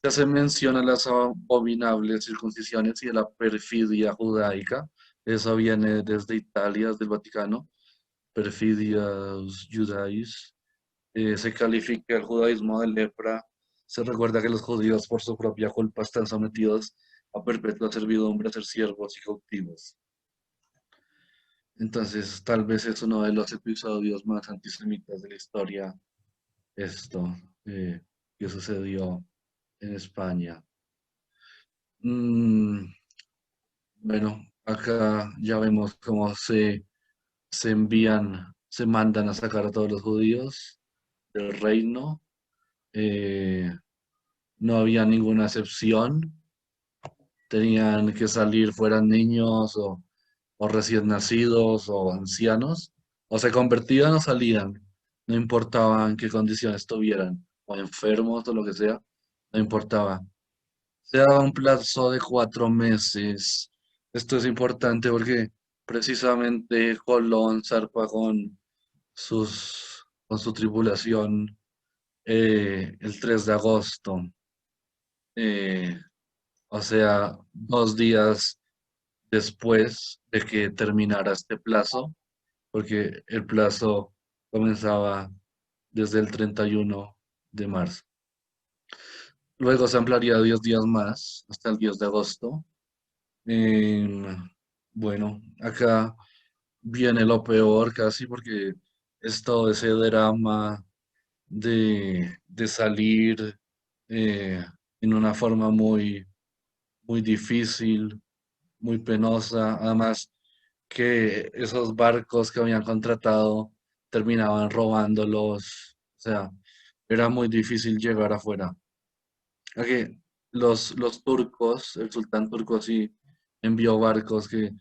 se hace mención a las abominables circuncisiones y a la perfidia judaica. Eso viene desde Italia, desde el Vaticano. Perfidias Judais. Se califica el judaísmo de lepra. Se recuerda que los judíos por su propia culpa están sometidos a perpetua servidumbre, a ser siervos y cautivos. Entonces, tal vez es uno de los episodios más antisemitas de la historia, esto que sucedió en España. Bueno, acá ya vemos cómo se mandan a sacar a todos los judíos del reino. No había ninguna excepción. Tenían que salir, fueran niños o recién nacidos o ancianos, o se convertían o salían, no importaba en qué condiciones tuvieran, o enfermos o lo que sea, no importaba. Se daba un plazo de 4 meses. Esto es importante porque precisamente Colón zarpa con su tripulación el 3 de agosto. O sea, 2 días después de que terminara este plazo, porque el plazo comenzaba desde el 31 de marzo. Luego se ampliaría 10 días más, hasta el 10 de agosto. Bueno, acá viene lo peor casi, porque es todo ese drama de salir en una forma muy, muy difícil, muy penosa. Además, que esos barcos que habían contratado terminaban robándolos. O sea, era muy difícil llegar afuera. Aquí, los turcos, el sultán turco sí envió barcos que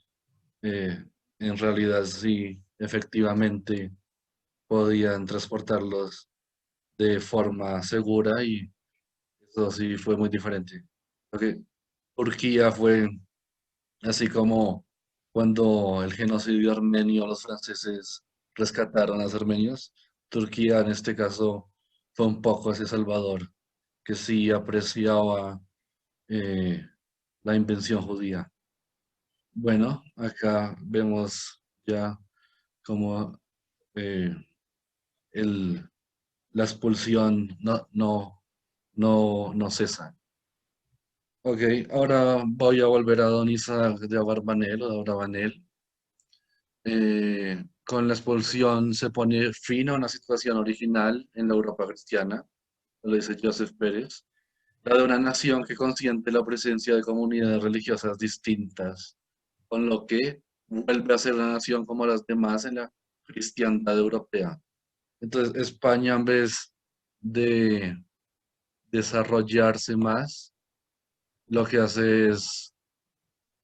en realidad sí, efectivamente podían transportarlos de forma segura, y eso sí fue muy diferente. Porque Turquía fue así como cuando el genocidio armenio, los franceses rescataron a los armenios. Turquía en este caso fue un poco ese salvador que sí apreciaba la invención judía. Bueno, acá vemos ya como la expulsión no cesa. Ok, ahora voy a volver a Don Isaac de Abarbanel o de Abravanel. Con la expulsión se pone fin a una situación original en la Europa cristiana, lo dice Joseph Pérez, la de una nación que consiente la presencia de comunidades religiosas distintas, con lo que vuelve a ser una nación como las demás en la cristiandad europea. Entonces, España, en vez de desarrollarse más, lo que hace es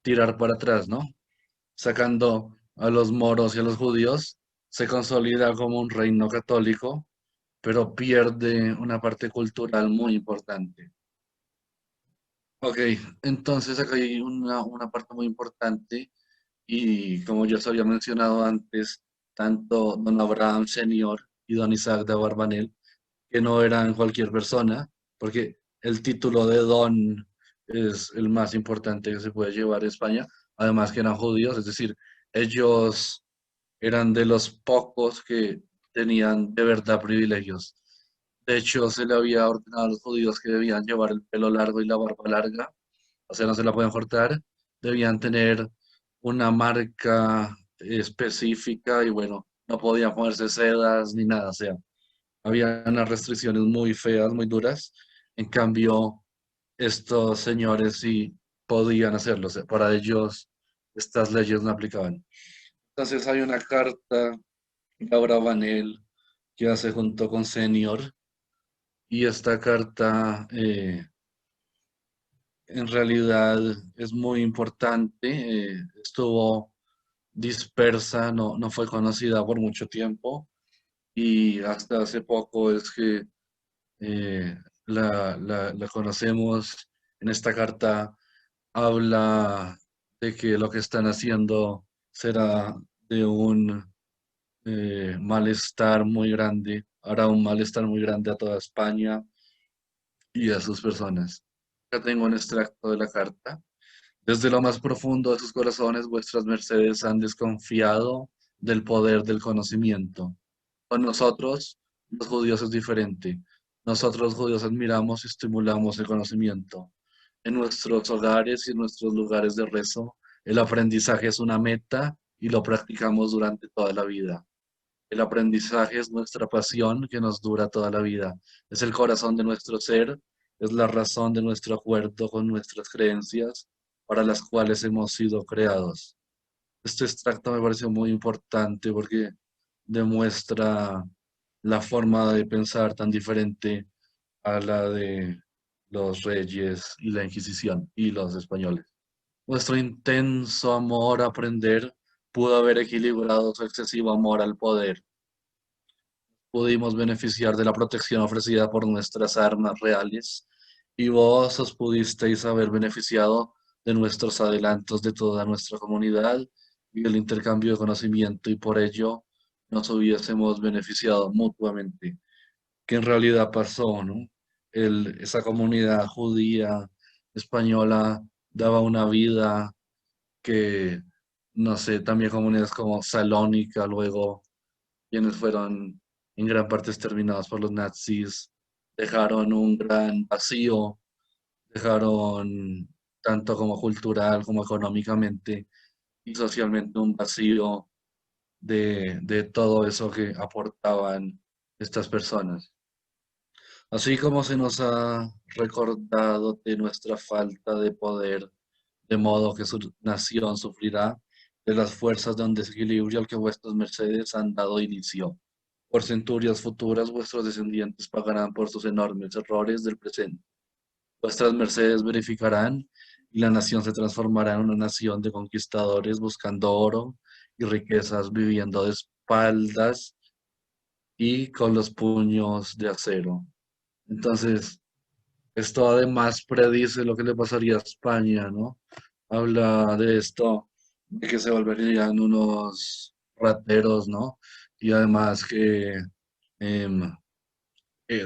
tirar para atrás, ¿no? Sacando a los moros y a los judíos, se consolida como un reino católico, pero pierde una parte cultural muy importante. Ok, entonces acá hay una parte muy importante, y como ya se había mencionado antes, tanto don Abraham Senior y don Isaac de Abarbanel, que no eran cualquier persona, porque el título de don es el más importante que se puede llevar a España, además que eran judíos, es decir, ellos eran de los pocos que tenían de verdad privilegios. De hecho, se le había ordenado a los judíos que debían llevar el pelo largo y la barba larga, o sea, no se la pueden cortar, debían tener una marca específica y bueno, no podían ponerse sedas ni nada, o sea, había unas restricciones muy feas, muy duras. En cambio, estos señores sí podían hacerlo, o sea, para ellos estas leyes no aplicaban. Entonces hay una carta de Abravanel que hace junto con Senior, y esta carta en realidad es muy importante. Estuvo dispersa, no fue conocida por mucho tiempo, y hasta hace poco es que la conocemos. En esta carta habla de que lo que están haciendo será de un malestar muy grande, hará un malestar muy grande a toda España y a sus personas. Acá tengo un extracto de la carta. Desde lo más profundo de sus corazones, vuestras mercedes han desconfiado del poder del conocimiento. Con nosotros, los judíos, es diferente. Nosotros, los judíos, admiramos y estimulamos el conocimiento. En nuestros hogares y en nuestros lugares de rezo, el aprendizaje es una meta y lo practicamos durante toda la vida. El aprendizaje es nuestra pasión que nos dura toda la vida. Es el corazón de nuestro ser, es la razón de nuestro acuerdo con nuestras creencias para las cuales hemos sido creados. Este extracto me pareció muy importante porque demuestra la forma de pensar tan diferente a la de los reyes y la Inquisición y los españoles. Nuestro intenso amor a aprender pudo haber equilibrado su excesivo amor al poder. Pudimos beneficiar de la protección ofrecida por nuestras armas reales y vos os pudisteis haber beneficiado de nuestros adelantos de toda nuestra comunidad y del intercambio de conocimiento y por ello nos hubiésemos beneficiado mutuamente. Que en realidad pasó, ¿no? Esa comunidad judía española daba una vida que, no sé, también comunidades como Salónica, luego, quienes fueron en gran parte exterminados por los nazis, dejaron un gran vacío, dejaron tanto como cultural como económicamente y socialmente un vacío de todo eso que aportaban estas personas. Así como se nos ha recordado de nuestra falta de poder, de modo que su nación sufrirá de las fuerzas de un desequilibrio al que vuestras mercedes han dado inicio. Por centurias futuras vuestros descendientes pagarán por sus enormes errores del presente. Vuestras mercedes verificarán y la nación se transformará en una nación de conquistadores buscando oro y riquezas, viviendo de espaldas y con los puños de acero. Entonces, esto además predice lo que le pasaría a España, ¿no? Habla de esto, de que se volverían unos rateros, ¿no? Y además que em,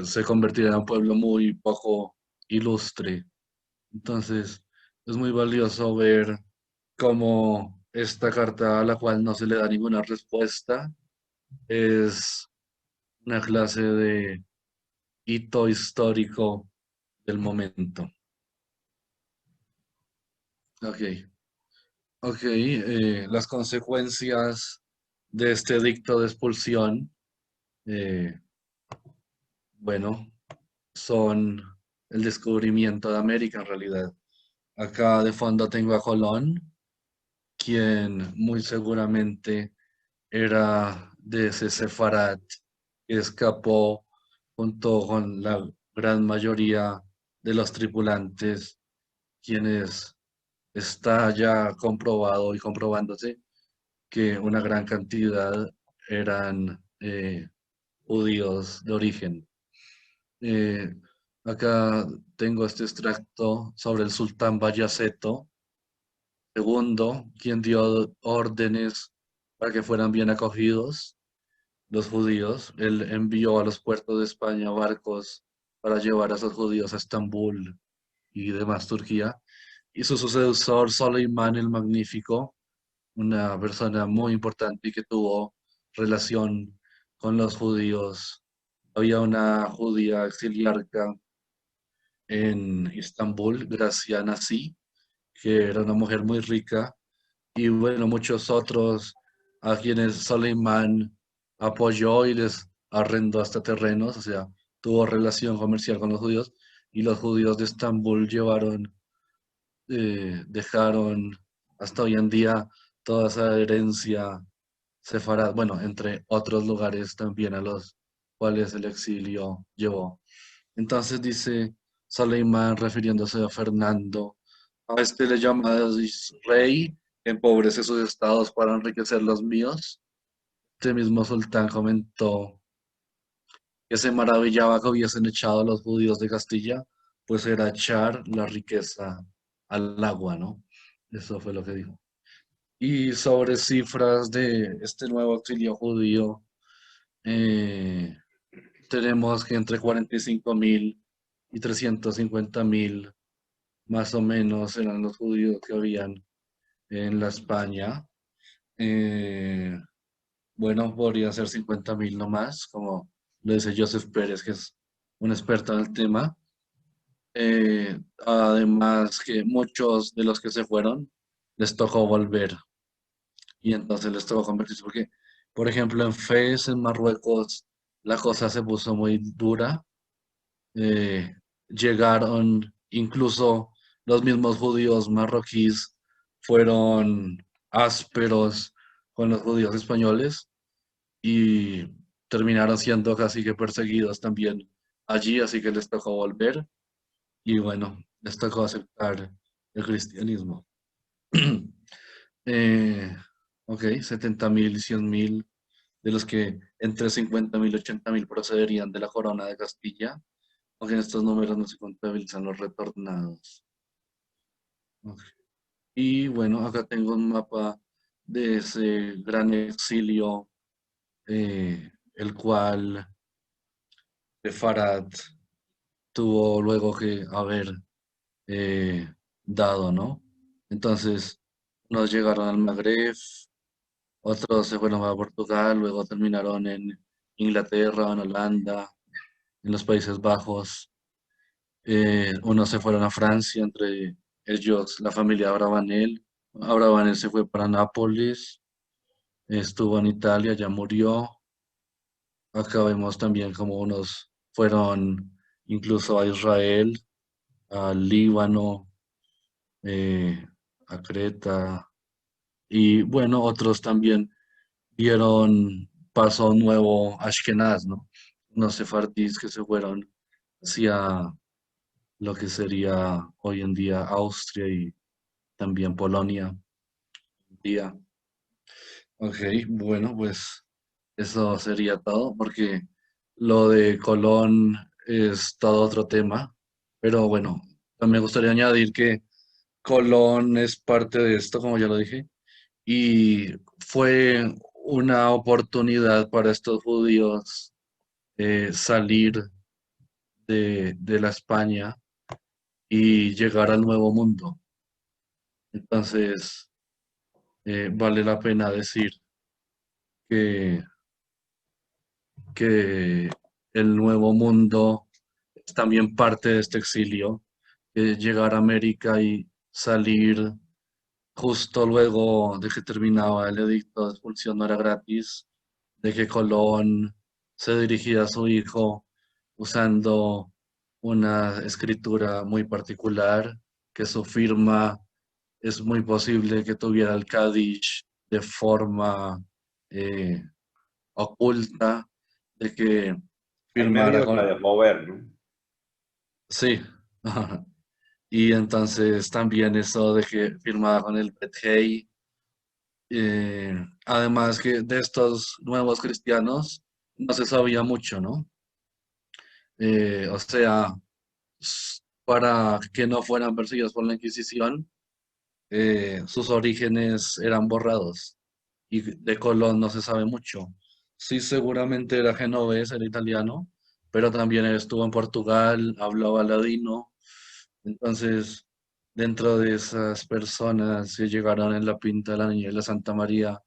se convertiría en un pueblo muy poco ilustre. Entonces, es muy valioso ver cómo esta carta, a la cual no se le da ninguna respuesta, es una clase de hito histórico del momento. Ok, ok, las consecuencias de este edicto de expulsión, bueno, son el descubrimiento de América en realidad. Acá de fondo tengo a Colón, quien muy seguramente era de ese sefarad que escapó junto con la gran mayoría de los tripulantes, quienes está ya comprobado y comprobándose que una gran cantidad eran judíos de origen. Acá tengo este extracto sobre el sultán Bayaceto II, quien dio órdenes para que fueran bien acogidos los judíos. Él envió a los puertos de España barcos para llevar a esos judíos a Estambul y demás Turquía. Y su sucesor, Soleimán el Magnífico, una persona muy importante y que tuvo relación con los judíos. Había una judía exiliarca en Estambul, Graciana Sí, que era una mujer muy rica, y bueno, muchos otros a quienes Soleimán apoyó y les arrendó hasta terrenos, o sea, tuvo relación comercial con los judíos, y los judíos de Estambul dejaron hasta hoy en día toda esa herencia sefarad, bueno, entre otros lugares también a los cuales el exilio llevó. Entonces dice Soleimán, refiriéndose a Fernando, a este le llama rey, empobrece sus estados para enriquecer los míos. Este mismo sultán comentó que se maravillaba que hubiesen echado a los judíos de Castilla, pues era echar la riqueza al agua, ¿no? Eso fue lo que dijo. Y sobre cifras de este nuevo exilio judío, tenemos que entre 45.000 y 350.000 más o menos eran los judíos que habían en la España. Bueno, podría ser 50.000 nomás, como lo dice Joseph Pérez, que es un experto en el tema. Además que muchos de los que se fueron les tocó volver y entonces les tocó convertirse porque, por ejemplo, en Fez, en Marruecos, la cosa se puso muy dura. Llegaron, incluso los mismos judíos marroquíes fueron ásperos con los judíos españoles y terminaron siendo casi que perseguidos también allí, así que les tocó volver y bueno, les tocó aceptar el cristianismo. Ok, 70.000 y 100.000, de los que entre 50.000 y 80.000 procederían de la corona de Castilla, aunque en estos números no se contabilizan los retornados. Ok. Y bueno, acá tengo un mapa de ese gran exilio, el cual Farad tuvo luego que haber dado, ¿no? Entonces, unos llegaron al Magreb, otros se fueron a Portugal, luego terminaron en Inglaterra, en Holanda, en los Países Bajos. Unos se fueron a Francia, entre ellos la familia Abravanel. Abravanel se fue para Nápoles, estuvo en Italia, ya murió. Acá vemos también como unos fueron incluso a Israel, al Líbano, a Creta, y bueno, otros también dieron paso a un nuevo Ashkenaz, ¿no? Unos sefardíes que se fueron hacia lo que sería hoy en día Austria y también Polonia. Día. Ok, bueno, pues eso sería todo, porque lo de Colón es todo otro tema, pero bueno, también me gustaría añadir que Colón es parte de esto, como ya lo dije, y fue una oportunidad para estos judíos salir de la España y llegar al Nuevo Mundo. Entonces, vale la pena decir que, que el Nuevo Mundo es también parte de este exilio, llegar a América y salir justo luego de que terminaba el edicto de expulsión no era gratis, de que Colón se dirigía a su hijo usando una escritura muy particular, que su firma es muy posible que tuviera el Kadish de forma eh, oculta, de que Ahí firmara medio la con... dejó ver, ¿no? Sí, y entonces también eso de que firmaba con el Bet Hei. Además que de estos nuevos cristianos no se sabía mucho, ¿no? O sea, para que no fueran perseguidos por la Inquisición, sus orígenes eran borrados y de Colón no se sabe mucho. Sí, seguramente era genovés, era italiano, pero también estuvo en Portugal, hablaba ladino. Entonces, dentro de esas personas que llegaron en la Pinta de la Niña y la Santa María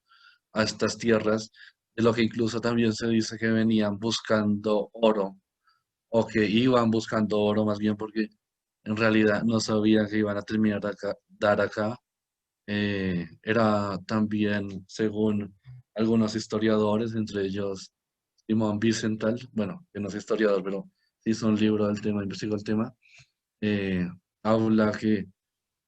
a estas tierras, de lo que incluso también se dice que venían buscando oro, o que iban buscando oro más bien porque en realidad no sabían que iban a terminar acá, dar acá. Era también, según algunos historiadores, entre ellos Simón Wiesenthal, bueno, que no es historiador, pero hizo un libro del tema, investigó el tema, eh, habla que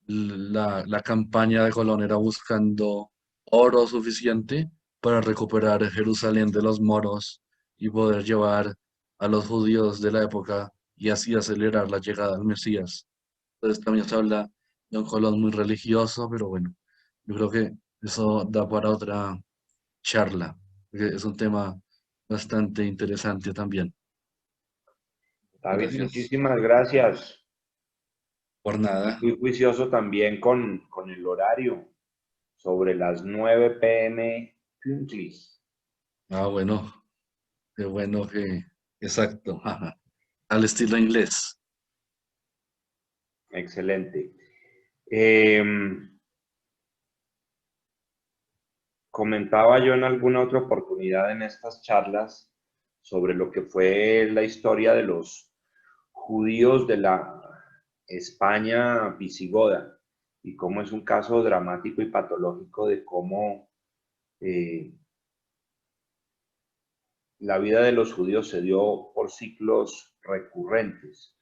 la campaña de Colón era buscando oro suficiente para recuperar Jerusalén de los moros y poder llevar a los judíos de la época y así acelerar la llegada del Mesías. Entonces también se habla de un Colón muy religioso, pero bueno, yo creo que eso da para otra charla, porque es un tema bastante interesante también. David, Gracias. muchísimas gracias. Por nada. Muy juicioso también con el horario, sobre las 9 p.m. Pünktlich. Ah, bueno, qué bueno que, exacto, ajá, al estilo inglés. Excelente. Comentaba yo en alguna otra oportunidad en estas charlas sobre lo que fue la historia de los judíos de la España visigoda y cómo es un caso dramático y patológico de cómo la vida de los judíos se dio por ciclos recurrentes,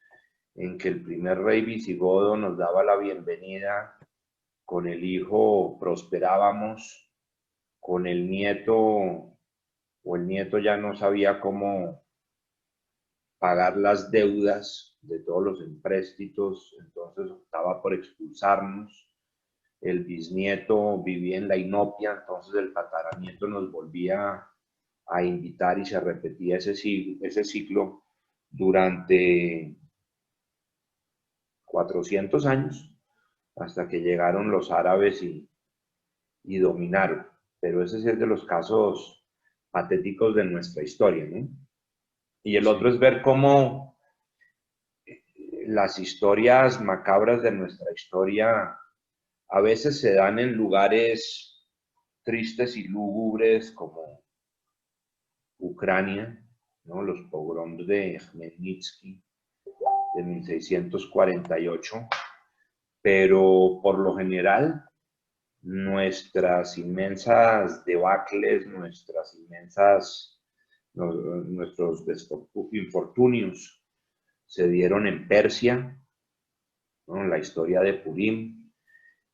en que el primer rey visigodo nos daba la bienvenida, con el hijo prosperábamos, con el nieto, o el nieto ya no sabía cómo pagar las deudas de todos los empréstitos, entonces optaba por expulsarnos. El bisnieto vivía en la inopia, entonces el tataranieto nos volvía a invitar y se repetía ese ciclo durante 400 años, hasta que llegaron los árabes y dominaron. Pero ese es el de los casos patéticos de nuestra historia, ¿no? Y el otro es ver cómo las historias macabras de nuestra historia a veces se dan en lugares tristes y lúgubres como Ucrania, ¿no? Los pogroms de Khmelnytsky de 1648, pero por lo general nuestras inmensas debacles, nuestros infortunios se dieron en Persia, ¿no? La historia de Purim,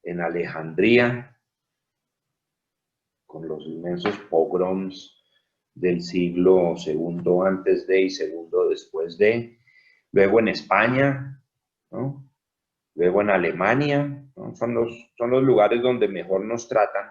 en Alejandría, con los inmensos pogroms del siglo II antes de y segundo después de, luego en España, ¿no? Luego en Alemania, ¿no? Son los lugares donde mejor nos tratan,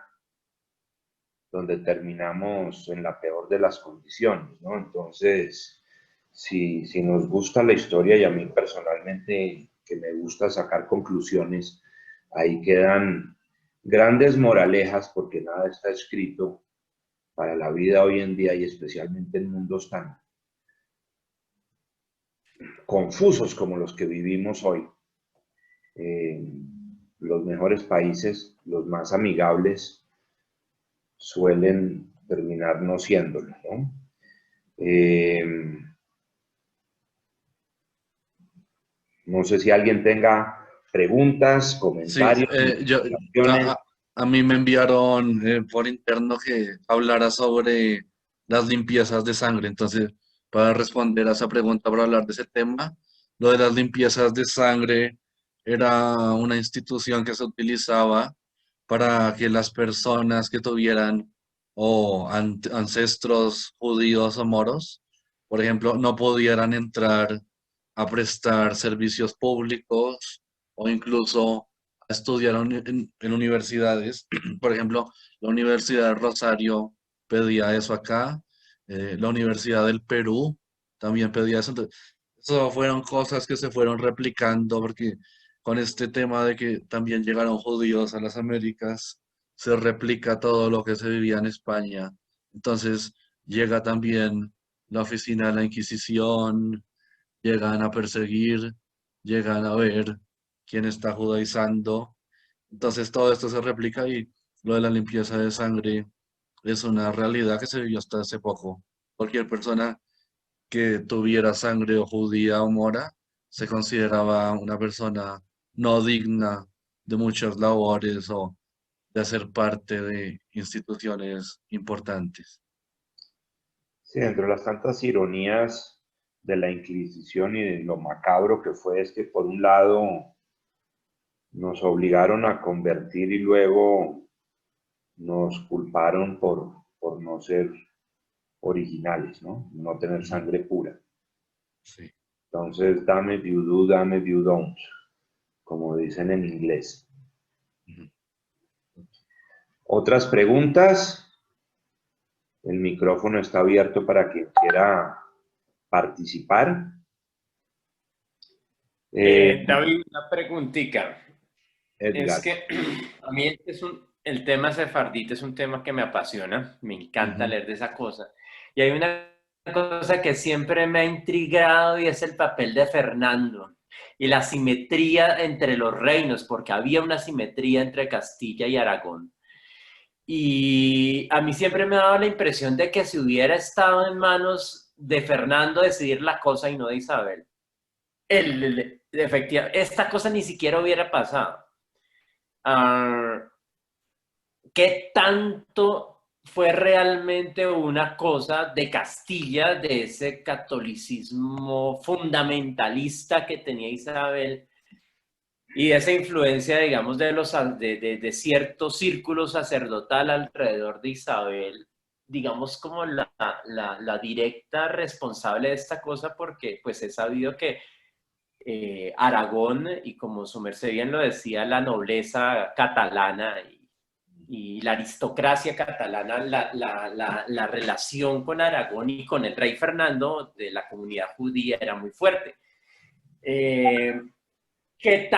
donde terminamos en la peor de las condiciones, ¿no? Entonces, si nos gusta la historia, y a mí personalmente que me gusta sacar conclusiones, ahí quedan grandes moralejas, porque nada está escrito para la vida hoy en día, y especialmente en mundos tan confusos como los que vivimos hoy. Los mejores países, los más amigables, suelen terminar no siéndolo, ¿no? No sé si alguien tenga preguntas, comentarios. Sí, a mí me enviaron por interno que hablara sobre las limpiezas de sangre. Entonces, para responder a esa pregunta, para hablar de ese tema, lo de las limpiezas de sangre era una institución que se utilizaba para que las personas que tuvieran ancestros judíos o moros, por ejemplo, no pudieran entrar a prestar servicios públicos o incluso a estudiar en universidades. Por ejemplo, la Universidad de Rosario pedía eso acá, la Universidad del Perú también pedía eso. Entonces, eso fueron cosas que se fueron replicando porque con este tema de que también llegaron judíos a las Américas, se replica todo lo que se vivía en España. Entonces llega también la oficina de la Inquisición, llegan a perseguir, llegan a ver quién está judaizando. Entonces todo esto se replica y lo de la limpieza de sangre es una realidad que se vivió hasta hace poco. Cualquier persona que tuviera sangre o judía o mora se consideraba una persona no digna de muchas labores o de hacer parte de instituciones importantes. Sí, entre las tantas ironías de la Inquisición y de lo macabro que fue, es que por un lado nos obligaron a convertir y luego nos culparon por no ser originales, ¿no? No tener sangre pura. Sí. Entonces, damn if you do, damn if you don't, como dicen en inglés. ¿Otras preguntas? El micrófono está abierto para quien quiera participar. David, una preguntita. Edgar. Es que a mí el tema sefardita es un tema que me apasiona, me encanta leer de esa cosa. Y hay una cosa que siempre me ha intrigado y es el papel de Fernando. y la simetría entre los reinos, porque había una simetría entre Castilla y Aragón. Y a mí siempre me ha dado la impresión de que si hubiera estado en manos de Fernando decidir la cosa y no de Isabel, efectivamente, esta cosa ni siquiera hubiera pasado. ¿Qué tanto fue realmente una cosa de Castilla, de ese catolicismo fundamentalista que tenía Isabel y esa influencia, digamos, de cierto círculo sacerdotal alrededor de Isabel, digamos, como la directa responsable de esta cosa? Porque pues he sabido que Aragón, y como su merced bien lo decía, la nobleza catalana y la aristocracia catalana, la relación con Aragón y con el rey Fernando de la comunidad judía era muy fuerte. ¿Qué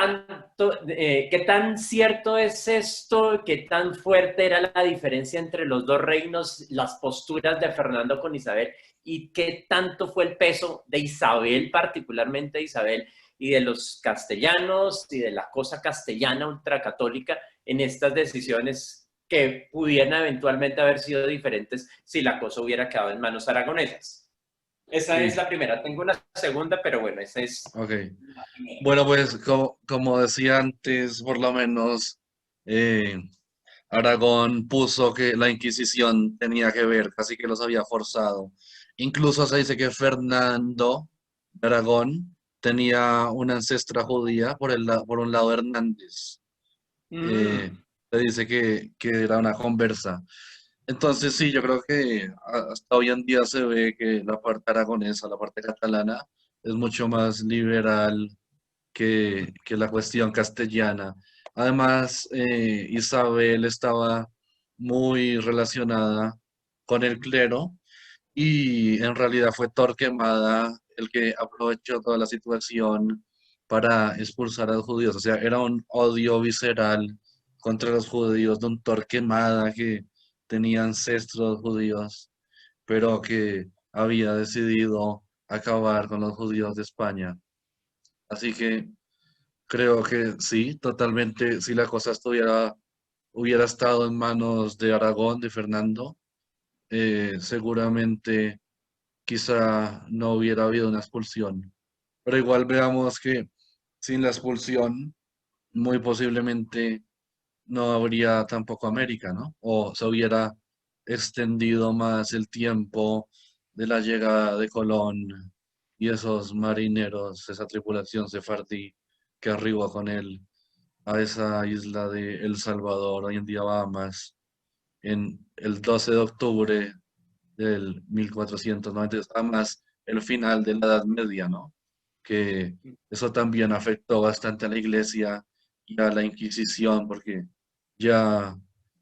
tan cierto es esto? ¿Qué tan fuerte era la diferencia entre los dos reinos, las posturas de Fernando con Isabel? ¿Y qué tanto fue el peso de Isabel, particularmente de Isabel, y de los castellanos y de la cosa castellana ultracatólica en estas decisiones que pudieran eventualmente haber sido diferentes si la cosa hubiera quedado en manos aragonesas? Esa es la primera. Tengo una segunda, pero bueno, esa es... Ok. Bueno, pues como decía antes, por lo menos Aragón puso que la Inquisición tenía que ver, casi que los había forzado. Incluso se dice que Fernando de Aragón tenía una ancestra judía por un lado Hernández. Se dice que era una conversa. Entonces sí, yo creo que hasta hoy en día se ve que la parte aragonesa, la parte catalana, es mucho más liberal que la cuestión castellana. Además, Isabel estaba muy relacionada con el clero y en realidad fue Torquemada el que aprovechó toda la situación para expulsar a los judíos. O sea, era un odio visceral contra los judíos de un Torquemada que tenía ancestros judíos, pero que había decidido acabar con los judíos de España. Así que creo que sí, totalmente, si la cosa hubiera estado en manos de Aragón, de Fernando, seguramente quizá no hubiera habido una expulsión. Pero igual veamos que sin la expulsión, muy posiblemente no habría tampoco América, ¿no? O se hubiera extendido más el tiempo de la llegada de Colón y esos marineros, esa tripulación sefardí que arribó con él a esa isla de El Salvador, hoy en día Bahamas, en el 12 de octubre del 1492, además el final de la Edad Media, ¿no? Que eso también afectó bastante a la Iglesia y a la Inquisición, porque ya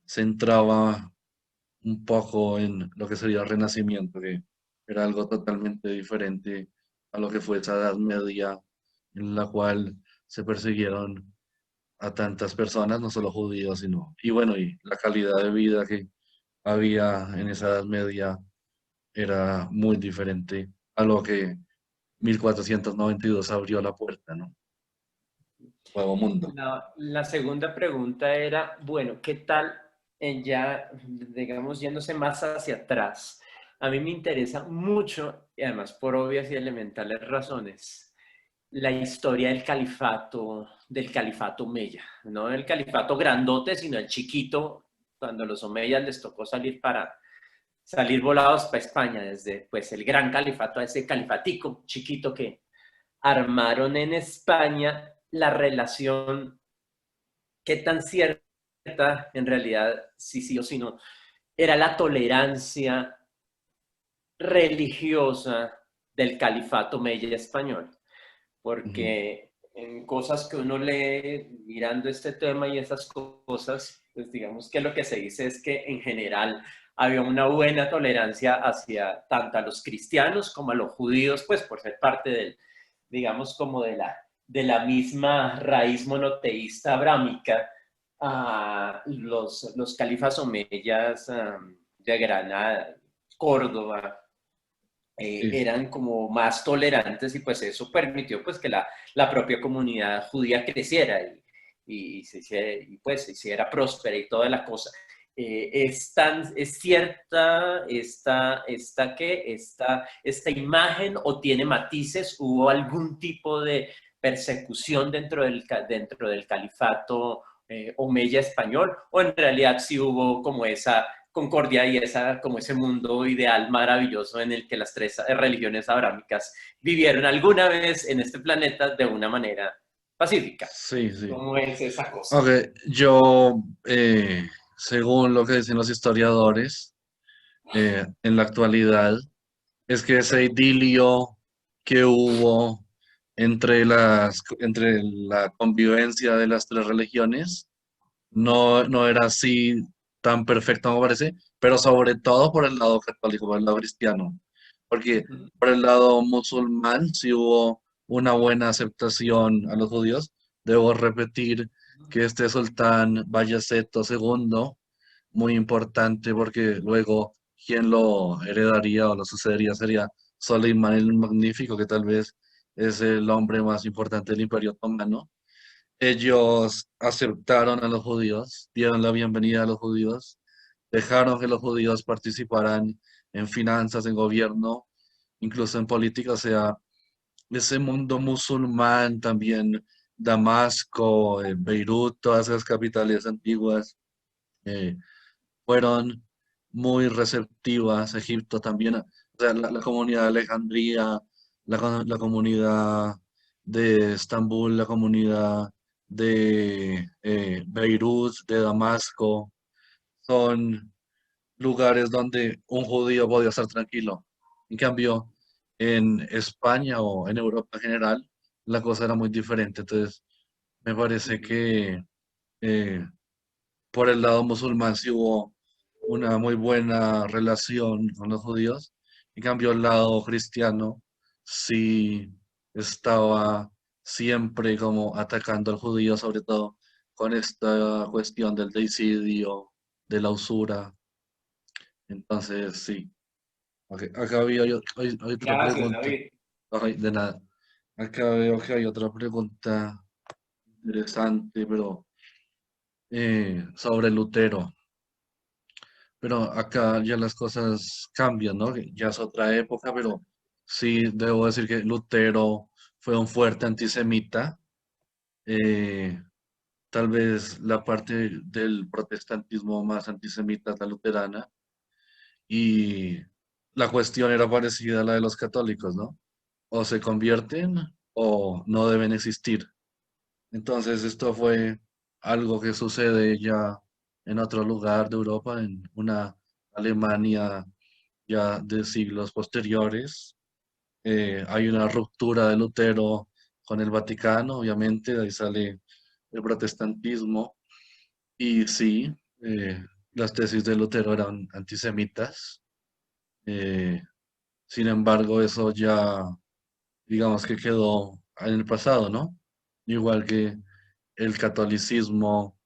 se entraba un poco en lo que sería el Renacimiento, que era algo totalmente diferente a lo que fue esa Edad Media, en la cual se persiguieron a tantas personas, no solo judíos, sino, y bueno, y la calidad de vida que había en esa Edad Media era muy diferente a lo que 1492 abrió la puerta, ¿no? Nuevo mundo. La segunda pregunta era, bueno, ¿qué tal ya, digamos, yéndose más hacia atrás? A mí me interesa mucho, y además por obvias y elementales razones, la historia del califato omeya, no el califato grandote, sino el chiquito, cuando los omeyas les tocó salir volados para España, desde pues el gran califato a ese califatico chiquito que armaron en España. La relación, qué tan cierta en realidad, sí o sí no, era la tolerancia religiosa del califato omeya español, porque en cosas que uno lee mirando este tema y esas cosas, pues digamos que lo que se dice es que en general había una buena tolerancia hacia tanto a los cristianos como a los judíos, pues por ser parte del, digamos, como de la misma raíz monoteísta abrámica, a los califas omeyas de Granada, Córdoba, eran como más tolerantes y pues eso permitió pues que la propia comunidad judía creciera y pues se hiciera próspera y toda la cosa. Es cierta esta imagen o tiene matices? ¿Hubo algún tipo de persecución dentro del califato omeya español, o en realidad sí hubo como esa concordia y como ese mundo ideal maravilloso en el que las tres religiones abrámicas vivieron alguna vez en este planeta de una manera pacífica? Sí, sí. ¿Cómo es esa cosa? Ok, yo, según lo que dicen los historiadores, en la actualidad, es que ese idilio que hubo entre la convivencia de las tres religiones no era así tan perfecto, me parece, pero sobre todo por el lado católico, por el lado cristiano, porque por el lado musulmán sí hubo una buena aceptación a los judíos. Debo repetir que este sultán Bayezid II, muy importante porque luego quien lo heredaría o lo sucedería sería Solimán el Magnífico, que tal vez es el hombre más importante del Imperio Otomano. Ellos aceptaron a los judíos, dieron la bienvenida a los judíos, dejaron que los judíos participaran en finanzas, en gobierno, incluso en política. O sea, ese mundo musulmán también, Damasco, Beirut, todas esas capitales antiguas, eh, fueron muy receptivas. Egipto también, o sea, la comunidad de Alejandría, la comunidad de Estambul, la comunidad de Beirut, de Damasco, son lugares donde un judío podía estar tranquilo. En cambio, en España o en Europa en general, la cosa era muy diferente. Entonces, me parece que eh, por el lado musulmán sí hubo una muy buena relación con los judíos. En cambio, el lado cristiano sí estaba siempre como atacando al judío, sobre todo con esta cuestión del deicidio, de la usura. Entonces, sí. Ok, acá hay otra Gracias, pregunta. David. Ay, de nada. Acá veo que hay otra pregunta interesante, pero sobre Lutero. Pero acá ya las cosas cambian, ¿no? Que ya es otra época, pero sí debo decir que Lutero fue un fuerte antisemita. Eh, Tal vez la parte del protestantismo más antisemita es la luterana. Y la cuestión era parecida a la de los católicos, ¿no? O se convierten o no deben existir. Entonces esto fue algo que sucede ya en otro lugar de Europa, en una Alemania ya de siglos posteriores. Hay una ruptura de Lutero con el Vaticano, obviamente, de ahí sale el protestantismo. Y sí, las tesis de Lutero eran antisemitas. Eh, Sin embargo, eso ya, digamos que quedó en el pasado, ¿no? Igual que el catolicismo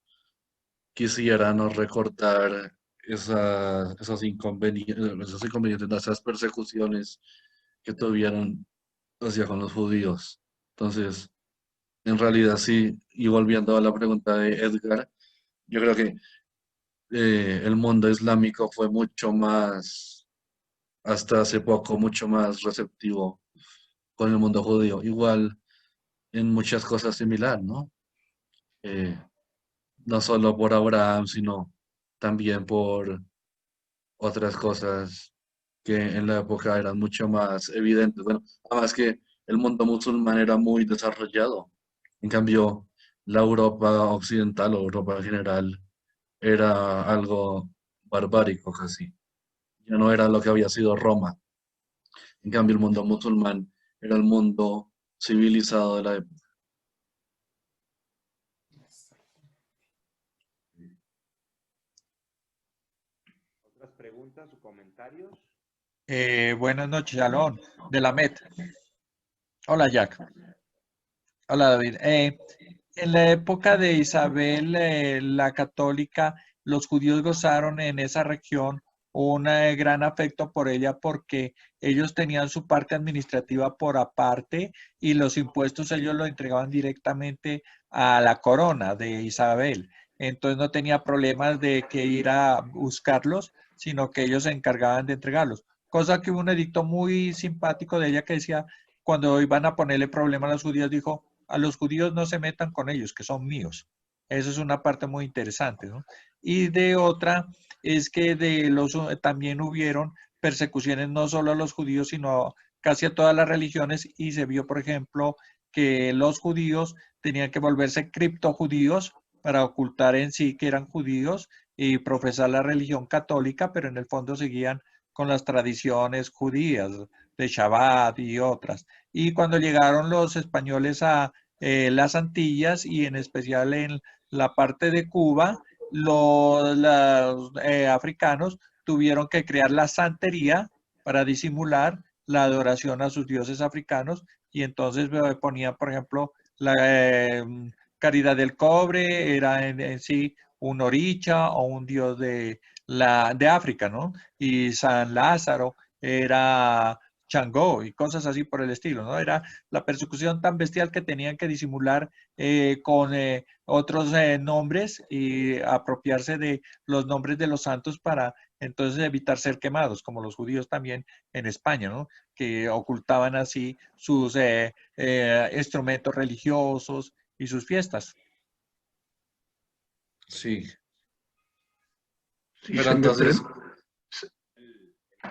quisiera no recortar esos inconvenientes, esas persecuciones que tuvieron hacia con los judíos. Entonces, en realidad sí, y volviendo a la pregunta de Edgar, yo creo que el mundo islámico fue mucho más, hasta hace poco, mucho más receptivo con el mundo judío. Igual en muchas cosas similar, ¿no? Eh, no solo por Abraham, sino también por otras cosas que en la época eran mucho más evidentes. Bueno, además que el mundo musulmán era muy desarrollado. En cambio, la Europa occidental o Europa en general era algo barbárico casi. Ya no era lo que había sido Roma. En cambio, el mundo musulmán era el mundo civilizado de la época. ¿Otras preguntas o comentarios? Buenas noches, Alon, de la MET. Hola, Jack. Hola, David. En la época de Isabel la Católica, ¿los judíos gozaron en esa región un gran afecto por ella porque ellos tenían su parte administrativa por aparte y los impuestos ellos lo entregaban directamente a la corona de Isabel. Entonces no tenía problemas de que ir a buscarlos, sino que ellos se encargaban de entregarlos. Cosa que hubo un edicto muy simpático de ella que decía, cuando iban a ponerle problema a los judíos, dijo, a los judíos no se metan con ellos, que son míos. Eso es una parte muy interesante, ¿no? Y de otra es que también hubieron persecuciones no solo a los judíos, sino casi a todas las religiones, y se vio, por ejemplo, que los judíos tenían que volverse criptojudíos para ocultar en sí que eran judíos y profesar la religión católica, pero en el fondo seguían con las tradiciones judías de Shabbat y otras. Y cuando llegaron los españoles a las Antillas y en especial en la parte de Cuba, los africanos tuvieron que crear la santería para disimular la adoración a sus dioses africanos y entonces ponían, por ejemplo, la caridad del cobre era en sí un oricha o un dios de África, ¿no? Y San Lázaro era Changó y cosas así por el estilo, ¿no? Era la persecución tan bestial que tenían que disimular con otros nombres y apropiarse de los nombres de los santos para entonces evitar ser quemados, como los judíos también en España, ¿no? Que ocultaban así sus instrumentos religiosos y sus fiestas. Sí. Sí, Pero entonces...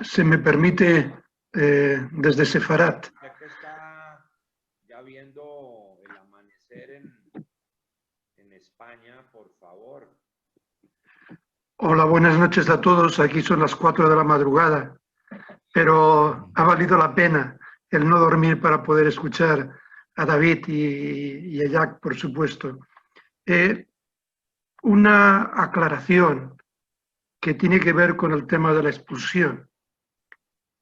se me permite desde Sefarat. Ya que está ya viendo el amanecer en España, por favor. Hola, buenas noches a todos. Aquí son las 4 de la madrugada, pero ha valido la pena el no dormir para poder escuchar a David y a Jack, por supuesto. Una aclaración que tiene que ver con el tema de la expulsión.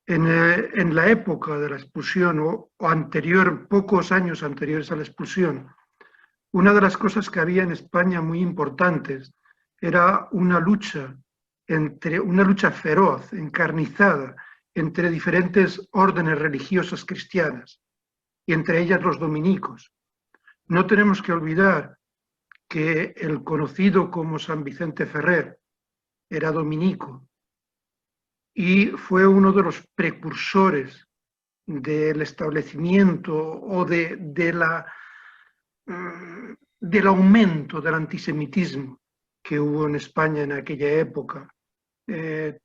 En la época de la expulsión o anterior, pocos años anteriores a la expulsión, una de las cosas que había en España muy importantes era una lucha feroz, encarnizada, entre diferentes órdenes religiosas cristianas, y entre ellas los dominicos. No tenemos que olvidar que el conocido como San Vicente Ferrer era dominico y fue uno de los precursores del establecimiento o del aumento del antisemitismo que hubo en España en aquella época.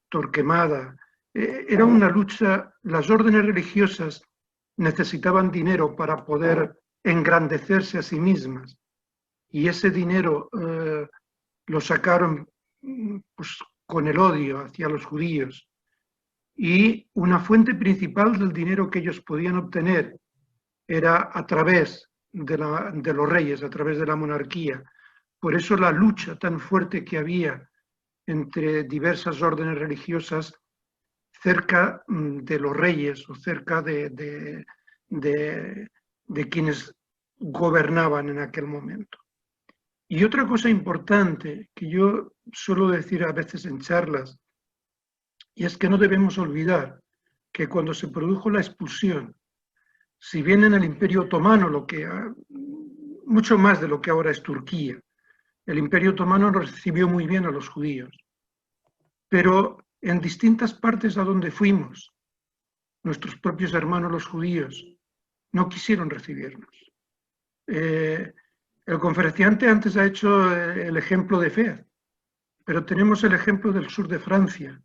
Torquemada. Era una lucha, las órdenes religiosas necesitaban dinero para poder engrandecerse a sí mismas y ese dinero lo sacaron pues, con el odio hacia los judíos. Y una fuente principal del dinero que ellos podían obtener era a través de los reyes, a través de la monarquía. Por eso la lucha tan fuerte que había entre diversas órdenes religiosas cerca de los reyes o cerca de quienes gobernaban en aquel momento. Y otra cosa importante que yo suelo decir a veces en charlas, y es que no debemos olvidar que cuando se produjo la expulsión, si bien en el Imperio Otomano, mucho más de lo que ahora es Turquía, el Imperio Otomano recibió muy bien a los judíos, pero en distintas partes a donde fuimos, nuestros propios hermanos los judíos no quisieron recibirnos. El conferenciante antes ha hecho el ejemplo de Fez, pero tenemos el ejemplo del sur de Francia.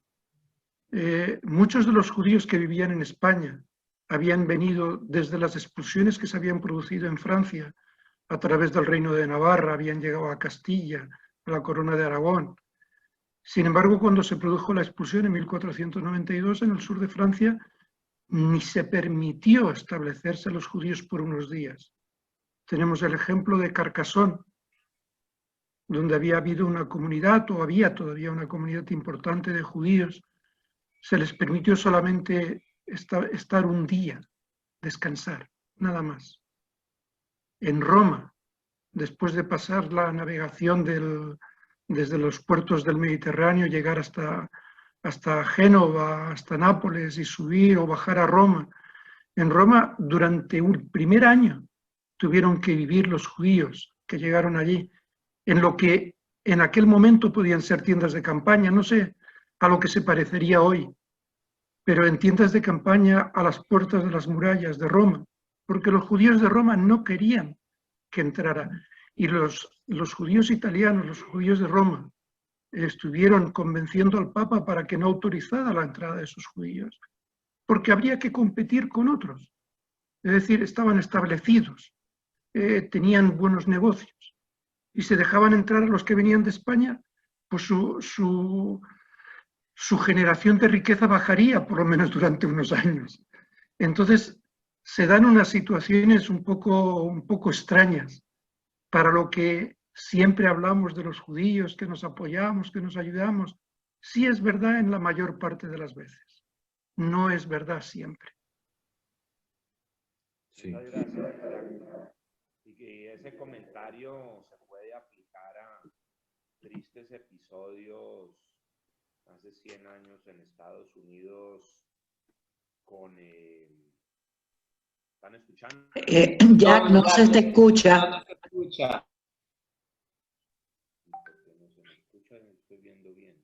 Muchos de los judíos que vivían en España habían venido desde las expulsiones que se habían producido en Francia a través del Reino de Navarra, habían llegado a Castilla, a la Corona de Aragón. Sin embargo, cuando se produjo la expulsión en 1492 en el sur de Francia, ni se permitió establecerse a los judíos por unos días. Tenemos el ejemplo de Carcassonne, donde había habido una comunidad, o había todavía una comunidad importante de judíos. Se les permitió solamente estar un día, descansar, nada más. En Roma, después de pasar la navegación desde los puertos del Mediterráneo, llegar hasta hasta Génova, hasta Nápoles y subir o bajar a Roma. En Roma, durante un primer año, tuvieron que vivir los judíos que llegaron allí, en lo que en aquel momento podían ser tiendas de campaña, no sé a lo que se parecería hoy, pero en tiendas de campaña a las puertas de las murallas de Roma, porque los judíos de Roma no querían que entrara. Y los judíos italianos, los judíos de Roma, estuvieron convenciendo al Papa para que no autorizara la entrada de esos judíos, porque habría que competir con otros. Es decir, estaban establecidos, tenían buenos negocios, y se dejaban entrar a los que venían de España, pues su generación de riqueza bajaría, por lo menos durante unos años. Entonces, se dan unas situaciones un poco extrañas para lo que siempre hablamos de los judíos, que nos apoyamos, que nos ayudamos. Sí es verdad en la mayor parte de las veces. No es verdad siempre. Sí. Muchas gracias. Y que ese comentario se puede aplicar a tristes episodios hace 100 años en Estados Unidos con... ¿Están escuchando? Jack, no se te escucha. No se escucha. No se me escucha, no estoy viendo bien.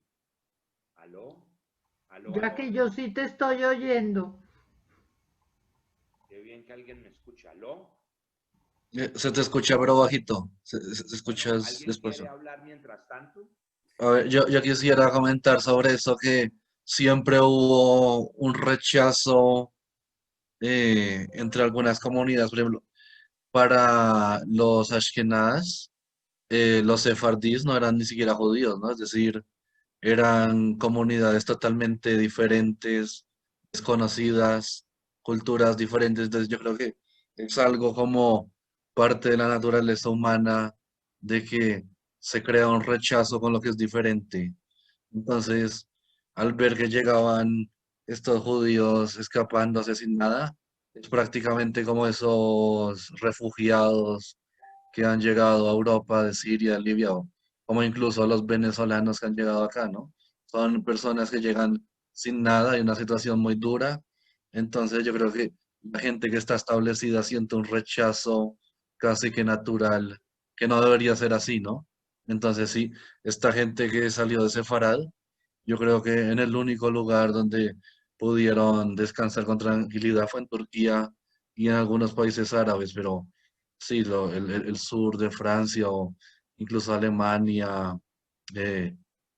¿Aló? ¿Aló? Ya que yo sí te estoy oyendo. Qué bien que alguien me escucha. ¿Aló? Se te escucha, pero bajito. Se escuchas ¿Alguien después. quiere hablar mientras tanto? A ver, yo quisiera comentar sobre eso, que siempre hubo un rechazo entre algunas comunidades. Por ejemplo, para los ashkenaz, los sefardíes no eran ni siquiera judíos, ¿no? Es decir, eran comunidades totalmente diferentes, desconocidas, culturas diferentes. Entonces yo creo que es algo como parte de la naturaleza humana de que se crea un rechazo con lo que es diferente. Entonces, al ver que llegaban estos judíos escapándose sin nada, es prácticamente como esos refugiados que han llegado a Europa de Siria, Libia, o como incluso los venezolanos que han llegado acá, ¿no? Son personas que llegan sin nada y una situación muy dura. Entonces yo creo que la gente que está establecida siente un rechazo casi que natural, que no debería ser así, ¿no? Entonces sí, esta gente que salió de Sefarad, yo creo que en el único lugar donde pudieron descansar con tranquilidad fue en Turquía y en algunos países árabes, pero sí, el sur de Francia o incluso Alemania,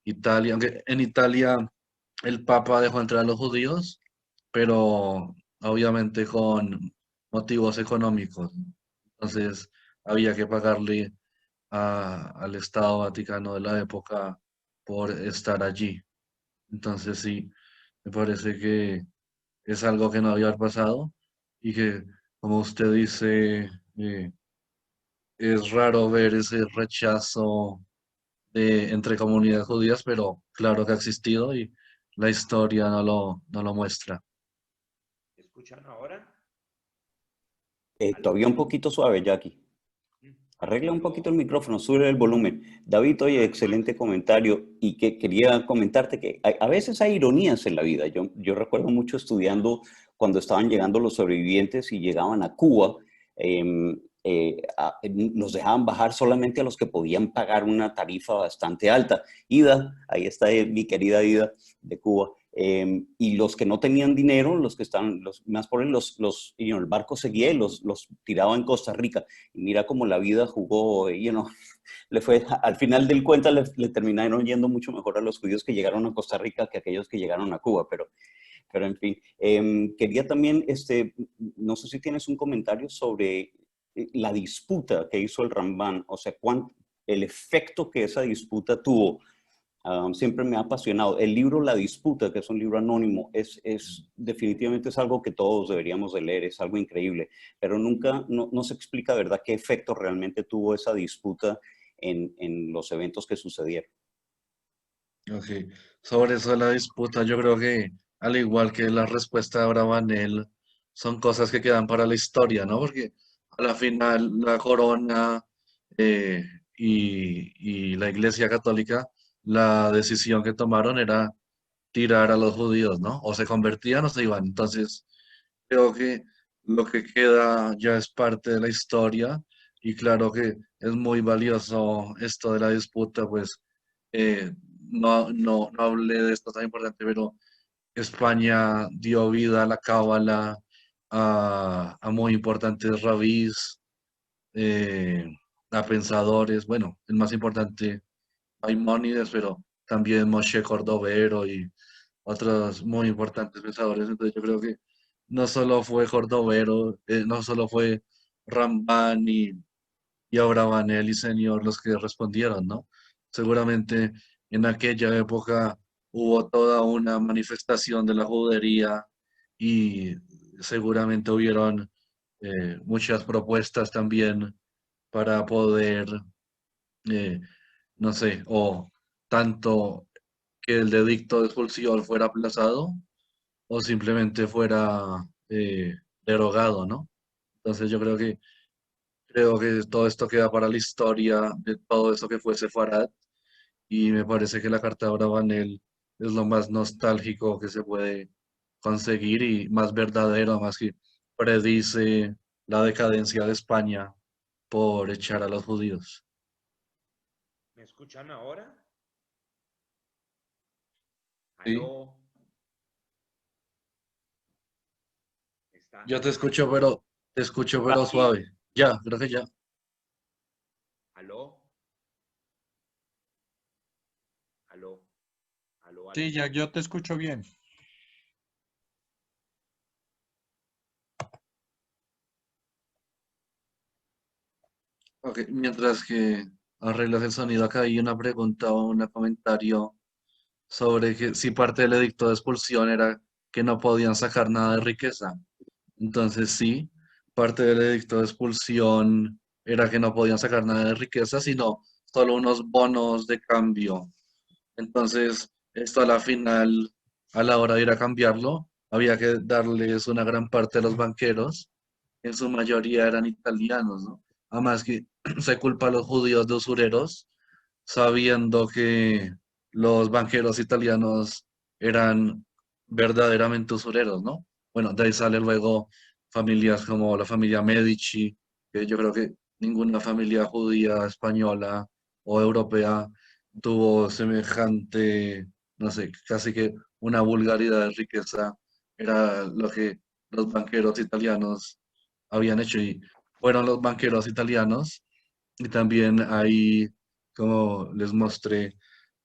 Italia, aunque en Italia el Papa dejó entrar a los judíos, pero obviamente con motivos económicos. Entonces había que pagarle al Estado Vaticano de la época por estar allí. Entonces sí, me parece que es algo que no había pasado y que, como usted dice, es raro ver ese rechazo entre comunidades judías, pero claro que ha existido y la historia no lo muestra. ¿Escuchan ahora? Todavía un poquito suave, Jackie. Arregla un poquito el micrófono, sube el volumen. David, oye, excelente comentario. Y que quería comentarte que a veces hay ironías en la vida. Yo recuerdo mucho estudiando cuando estaban llegando los sobrevivientes y llegaban a Cuba. Nos dejaban bajar solamente a los que podían pagar una tarifa bastante alta. Ida, ahí está mi querida Ida de Cuba. Y los que no tenían dinero, los que estaban más pobres, el barco seguía y los tiraba en Costa Rica. Y mira cómo la vida jugó, le fue, al final del cuento le terminaron yendo mucho mejor a los judíos que llegaron a Costa Rica que a aquellos que llegaron a Cuba, pero en fin. Quería también, no sé si tienes un comentario sobre la disputa que hizo el Ramban, o sea, el efecto que esa disputa tuvo. Siempre me ha apasionado. El libro La Disputa, que es un libro anónimo, definitivamente es algo que todos deberíamos de leer, es algo increíble, pero nunca, no se explica, ¿verdad?, qué efecto realmente tuvo esa disputa en los eventos que sucedieron. Ok, sobre eso de la disputa, yo creo que al igual que la respuesta de Abravanel, son cosas que quedan para la historia, ¿no? Porque a la final la corona y la Iglesia Católica, la decisión que tomaron era tirar a los judíos, ¿no? O se convertían o se iban. Entonces, creo que lo que queda ya es parte de la historia y claro que es muy valioso esto de la disputa, pues no hablé de esto tan importante, pero España dio vida a la cábala, a muy importantes rabís, eh, a pensadores, bueno, el más importante, Maimónides, pero también Moshe Cordovero y otros muy importantes pensadores. Entonces yo creo que no solo fue Cordovero, no solo fue Ramban y Abravanel y Señor los que respondieron, ¿no? Seguramente en aquella época hubo toda una manifestación de la judería y seguramente hubieron muchas propuestas también para poder, eh, no sé, o tanto que el edicto de expulsión fuera aplazado o simplemente fuera derogado, ¿no? Entonces yo creo que todo esto queda para la historia de todo eso que fue Sefarad y me parece que la carta de Abravanel es lo más nostálgico que se puede conseguir y más verdadero, más que predice la decadencia de España por echar a los judíos. ¿Me escuchan ahora? Sí. ¿Aló? Yo te escucho, pero suave. Ya, creo que ya. ¿Aló? ¿Aló? ¿Aló? Sí, ya, yo te escucho bien. Ok, mientras que arreglas el sonido acá hay una pregunta o un comentario sobre que si parte del edicto de expulsión era que no podían sacar nada de riqueza. Entonces sí, parte del edicto de expulsión era que no podían sacar nada de riqueza, sino solo unos bonos de cambio. Entonces, esto a la final, a la hora de ir a cambiarlo, había que darles una gran parte a los banqueros, que en su mayoría eran italianos, ¿no? Además que se culpa a los judíos de usureros, sabiendo que los banqueros italianos eran verdaderamente usureros, ¿no? Bueno, de ahí sale luego familias como la familia Medici, que yo creo que ninguna familia judía, española o europea tuvo semejante, no sé, casi que una vulgaridad de riqueza, era lo que los banqueros italianos habían hecho y fueron los banqueros italianos y también ahí, como les mostré,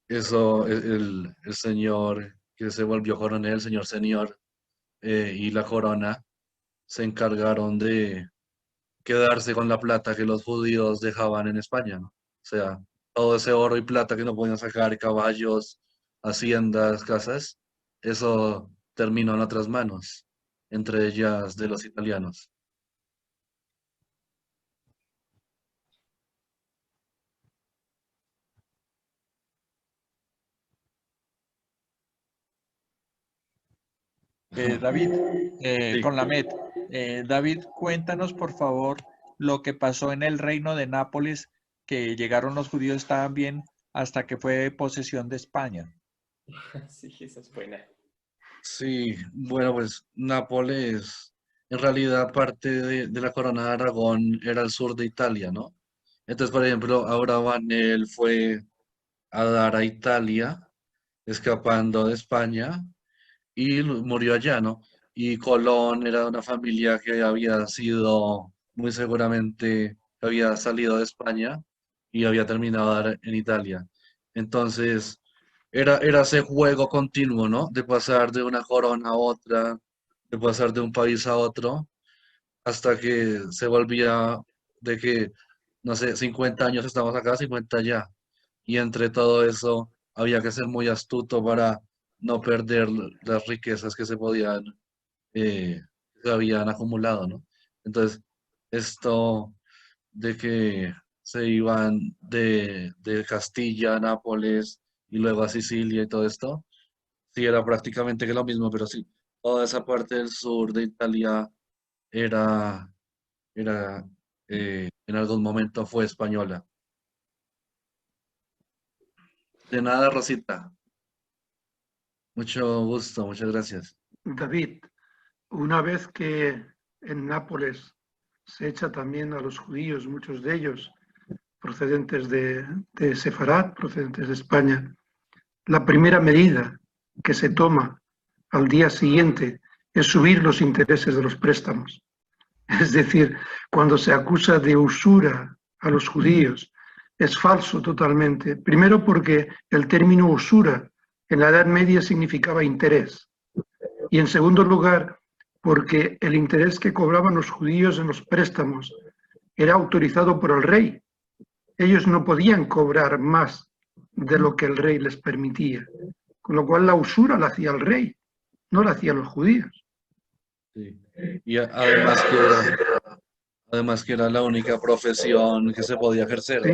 eso, el señor que se volvió coronel, el señor y la corona se encargaron de quedarse con la plata que los judíos dejaban en España, ¿no? O sea, todo ese oro y plata que no podían sacar, caballos, haciendas, casas, eso terminó en otras manos, entre ellas de los italianos. David, Sí. con la MET. David, cuéntanos por favor lo que pasó en el reino de Nápoles, que llegaron los judíos, estaban bien hasta que fue posesión de España. Sí, esa es buena. Sí, bueno, pues Nápoles, en realidad parte de la corona de Aragón era el sur de Italia, ¿no? Entonces, por ejemplo, Abravanel fue a dar a Italia, escapando de España, y murió allá, ¿no? Y Colón era una familia que había sido, muy seguramente, había salido de España y había terminado en Italia. Entonces, era ese juego continuo, ¿no? De pasar de una corona a otra, de pasar de un país a otro, hasta que se volvía de que, no sé, 50 años estamos acá, 50 allá. Y entre todo eso había que ser muy astuto para no perder las riquezas que se habían acumulado, ¿no? Entonces, esto de que se iban de Castilla a Nápoles y luego a Sicilia y todo esto, sí era prácticamente que lo mismo, pero sí, toda esa parte del sur de Italia era, era en algún momento fue española. De nada, Rosita. Mucho gusto, muchas gracias. David, una vez que en Nápoles se echa también a los judíos, muchos de ellos procedentes de Sefarad, procedentes de España, la primera medida que se toma al día siguiente es subir los intereses de los préstamos. Es decir, cuando se acusa de usura a los judíos, es falso totalmente. Primero porque el término usura en la Edad Media significaba interés. Y en segundo lugar, porque el interés que cobraban los judíos en los préstamos era autorizado por el rey. Ellos no podían cobrar más de lo que el rey les permitía. Con lo cual la usura la hacía el rey, no la hacían los judíos. Sí. Y además que era la única profesión que se podía ejercer. ¿Sí?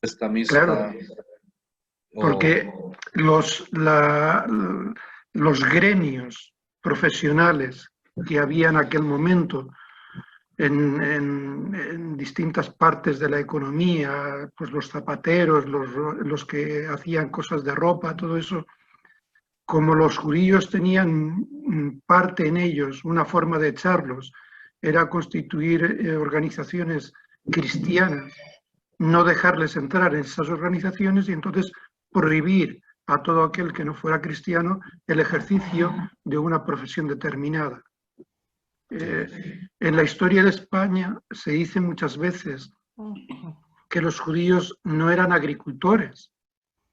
Prestamista. Claro. Porque los gremios profesionales que había en aquel momento en distintas partes de la economía, pues los zapateros, los que hacían cosas de ropa, todo eso, como los judíos tenían parte en ellos, una forma de echarlos era constituir organizaciones cristianas, no dejarles entrar en esas organizaciones y entonces prohibir a todo aquel que no fuera cristiano el ejercicio de una profesión determinada. En la historia de España se dice muchas veces que los judíos no eran agricultores,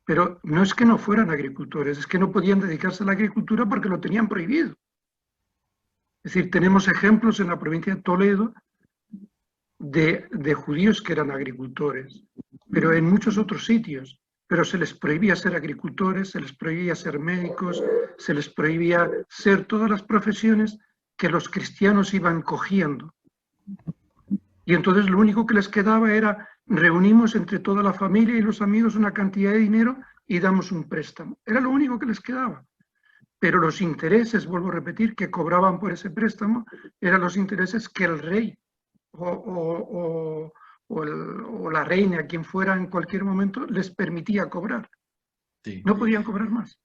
pero no es que no fueran agricultores, es que no podían dedicarse a la agricultura porque lo tenían prohibido. Es decir, tenemos ejemplos en la provincia de Toledo de judíos que eran agricultores, pero en muchos otros sitios. Pero se les prohibía ser agricultores, se les prohibía ser médicos, se les prohibía ser todas las profesiones que los cristianos iban cogiendo. Y entonces lo único que les quedaba era, reunimos entre toda la familia y los amigos una cantidad de dinero y damos un préstamo. Era lo único que les quedaba. Pero los intereses, vuelvo a repetir, que cobraban por ese préstamo, eran los intereses que el rey o la reina, quien fuera en cualquier momento, les permitía cobrar. Sí. No podían cobrar más.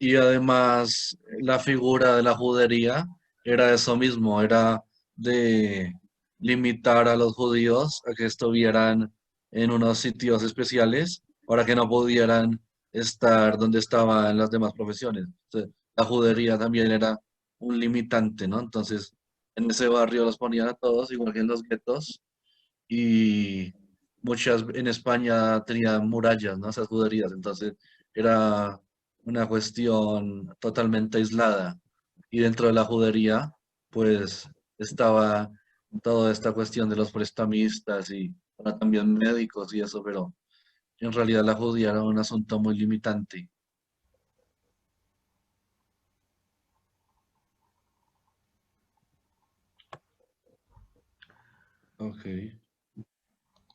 Y además la figura de la judería era eso mismo, era de limitar a los judíos a que estuvieran en unos sitios especiales para que no pudieran estar donde estaban las demás profesiones. Entonces, la judería también era un limitante, ¿no? Entonces, en ese barrio los ponían a todos, igual que en los guetos, y muchas en España tenían murallas, ¿no? Esas juderías, entonces era una cuestión totalmente aislada. Y dentro de la judería, pues estaba toda esta cuestión de los prestamistas y bueno, también médicos y eso, pero en realidad la judía era un asunto muy limitante. Ok.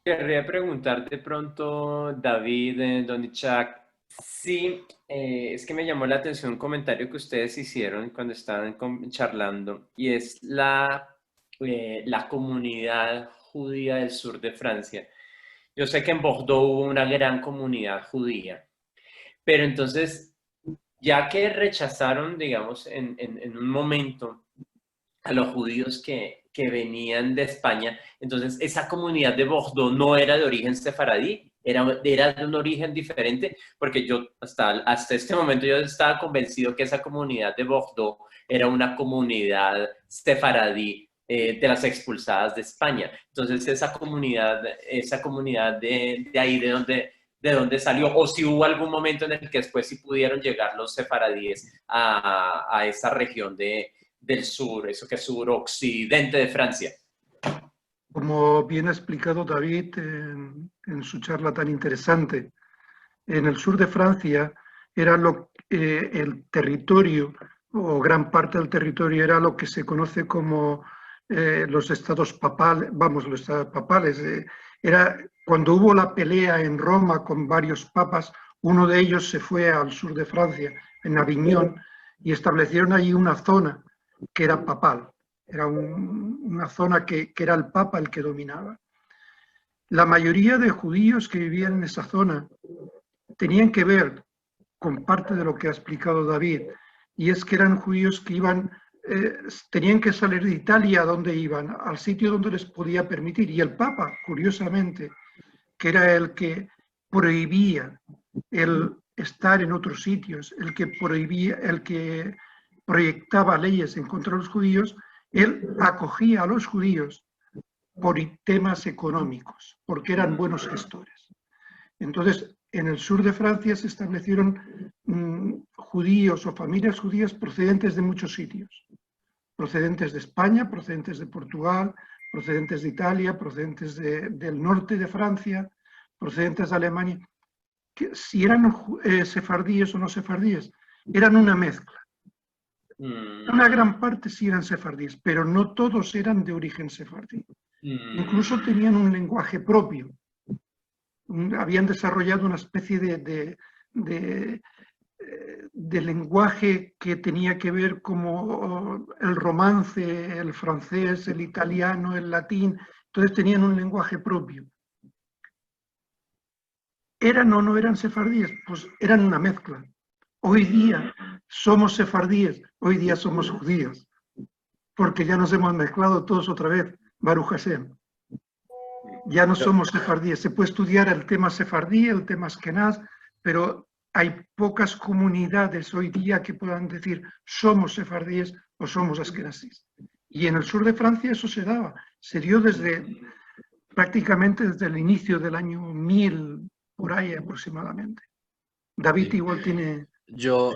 Querría preguntar de pronto, David, Don Itzhak, sí, es que me llamó la atención un comentario que ustedes hicieron cuando estaban charlando, y es la comunidad judía del sur de Francia. Yo sé que en Bordeaux hubo una gran comunidad judía, pero entonces, ya que rechazaron, digamos, en un momento a los judíos que venían de España, entonces esa comunidad de Bordeaux no era de origen sefaradí, era de un origen diferente, porque yo hasta este momento yo estaba convencido que esa comunidad de Bordeaux era una comunidad sefaradí de las expulsadas de España. Entonces esa comunidad de ahí de dónde salió, o si hubo algún momento en el que después sí pudieron llegar los sefaradíes a esa región del sur, eso que es suroccidente de Francia. Como bien ha explicado David en su charla tan interesante, en el sur de Francia era el territorio, o gran parte del territorio, era lo que se conoce como los estados papales, los estados papales. Era cuando hubo la pelea en Roma con varios papas, uno de ellos se fue al sur de Francia, en Aviñón, y establecieron allí una zona que era papal, era una zona que era el papa el que dominaba. La mayoría de judíos que vivían en esa zona tenían que ver con parte de lo que ha explicado David, y es que eran judíos que tenían que salir de Italia. ¿A dónde iban? Al sitio donde les podía permitir. Y el Papa, curiosamente, que era el que prohibía el estar en otros sitios, el que proyectaba leyes en contra de los judíos, él acogía a los judíos por temas económicos, porque eran buenos gestores. Entonces, en el sur de Francia se establecieron judíos o familias judías procedentes de muchos sitios, procedentes de España, procedentes de Portugal, procedentes de Italia, procedentes del norte de Francia, procedentes de Alemania, que si eran sefardíes o no sefardíes, eran una mezcla. Una gran parte sí eran sefardíes, pero no todos eran de origen sefardí. Incluso tenían un lenguaje propio. Habían desarrollado una especie de lenguaje que tenía que ver como el romance, el francés, el italiano, el latín. Entonces tenían un lenguaje propio. ¿Eran o no eran sefardíes? Pues eran una mezcla. Hoy día somos sefardíes, hoy día somos judíos, porque ya nos hemos mezclado todos otra vez, Baruch Hashem. Ya no somos sefardíes. Se puede estudiar el tema sefardí, el tema askenaz, pero hay pocas comunidades hoy día que puedan decir somos sefardíes o somos askenazís. Y en el sur de Francia eso se daba. Se dio prácticamente desde el inicio del año 1000, por ahí aproximadamente. David igual tiene... Yo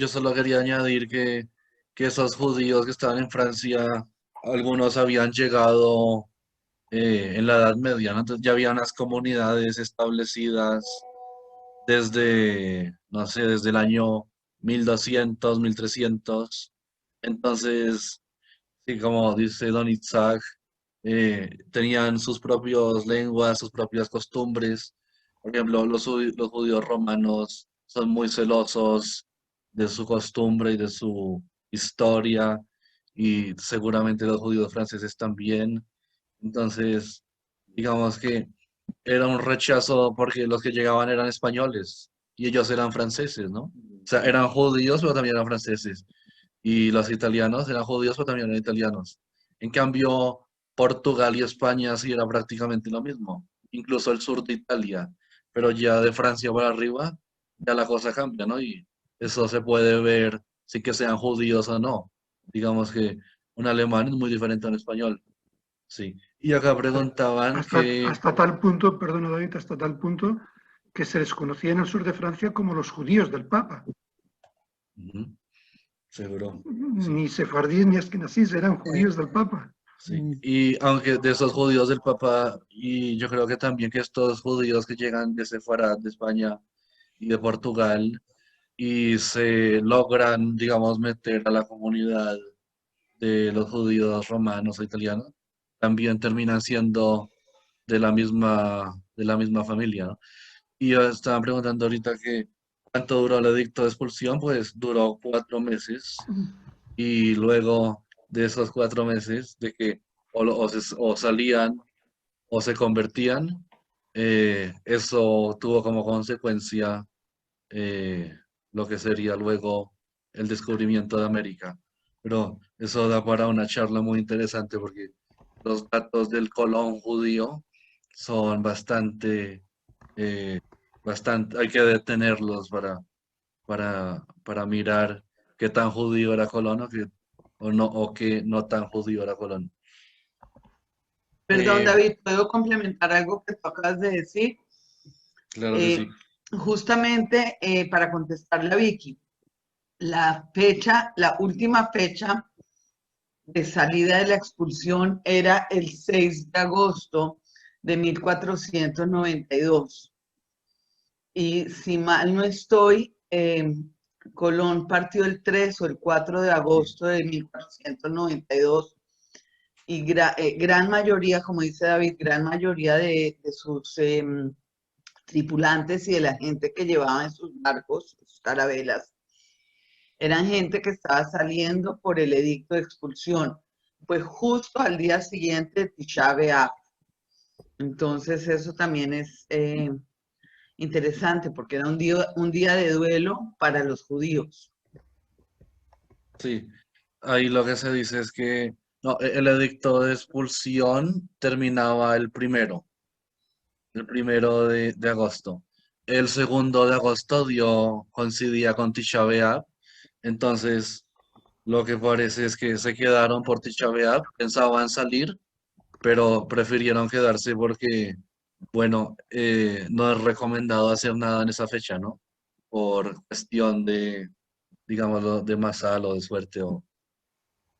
solo quería añadir que esos judíos que estaban en Francia, algunos habían llegado en la Edad Media, ¿no? Entonces ya había unas comunidades establecidas desde, no sé, desde el año 1200, 1300. Entonces, sí, como dice Don Itzhak, tenían sus propias lenguas, sus propias costumbres. Por ejemplo, los judíos romanos son muy celosos de su costumbre y de su historia, y seguramente los judíos franceses también. Entonces, digamos que era un rechazo porque los que llegaban eran españoles y ellos eran franceses, ¿no? O sea, eran judíos, pero también eran franceses. Y los italianos eran judíos, pero también eran italianos. En cambio, Portugal y España sí era prácticamente lo mismo, incluso el sur de Italia, pero ya de Francia para arriba, ya la cosa cambia, ¿no? Y eso se puede ver, sí que sean judíos o no. Digamos que un alemán es muy diferente a un español. Sí. Y acá preguntaban hasta tal punto, perdona David, hasta tal punto que se les conocía en el sur de Francia como los judíos del Papa. Seguro. Ni sefardíes ni askenazíes, eran judíos del Papa. Sí. Y aunque de esos judíos del Papa, y yo creo que también que estos judíos que llegan de Sefarad, de España y de Portugal, y se logran, digamos, meter a la comunidad de los judíos romanos o italianos, también terminan siendo de la misma familia, ¿no? Y yo estaba preguntando ahorita que cuánto duró el edicto de expulsión. Pues duró 4 meses, y luego de esos 4 meses, de que o salían o se convertían, eso tuvo como consecuencia lo que sería luego el descubrimiento de América. Pero eso da para una charla muy interesante, porque los datos del Colón judío son bastante, hay que detenerlos para mirar qué tan judío era Colón o qué no tan judío era Colón. Perdón, David, ¿puedo complementar algo que tú acabas de decir? Claro que sí. Justamente para contestarle a Vicky, la última fecha de salida de la expulsión era el 6 de agosto de 1492. Y si mal no estoy, Colón partió el 3 o el 4 de agosto de 1492. Y gran mayoría, como dice David, gran mayoría de sus tripulantes y de la gente que llevaba en sus barcos, sus carabelas, eran gente que estaba saliendo por el edicto de expulsión. Pues justo al día siguiente de Tisha B'Av. Entonces eso también es interesante porque era un día de duelo para los judíos. Sí, ahí lo que se dice es que no, el edicto de expulsión terminaba el primero de agosto. El 2 de agosto coincidía con Tisha B'Av, entonces lo que parece es que se quedaron por Tisha B'Av, pensaban salir, pero prefirieron quedarse porque, bueno, no es recomendado hacer nada en esa fecha, ¿no? Por cuestión de, digámoslo, de masal o de suerte.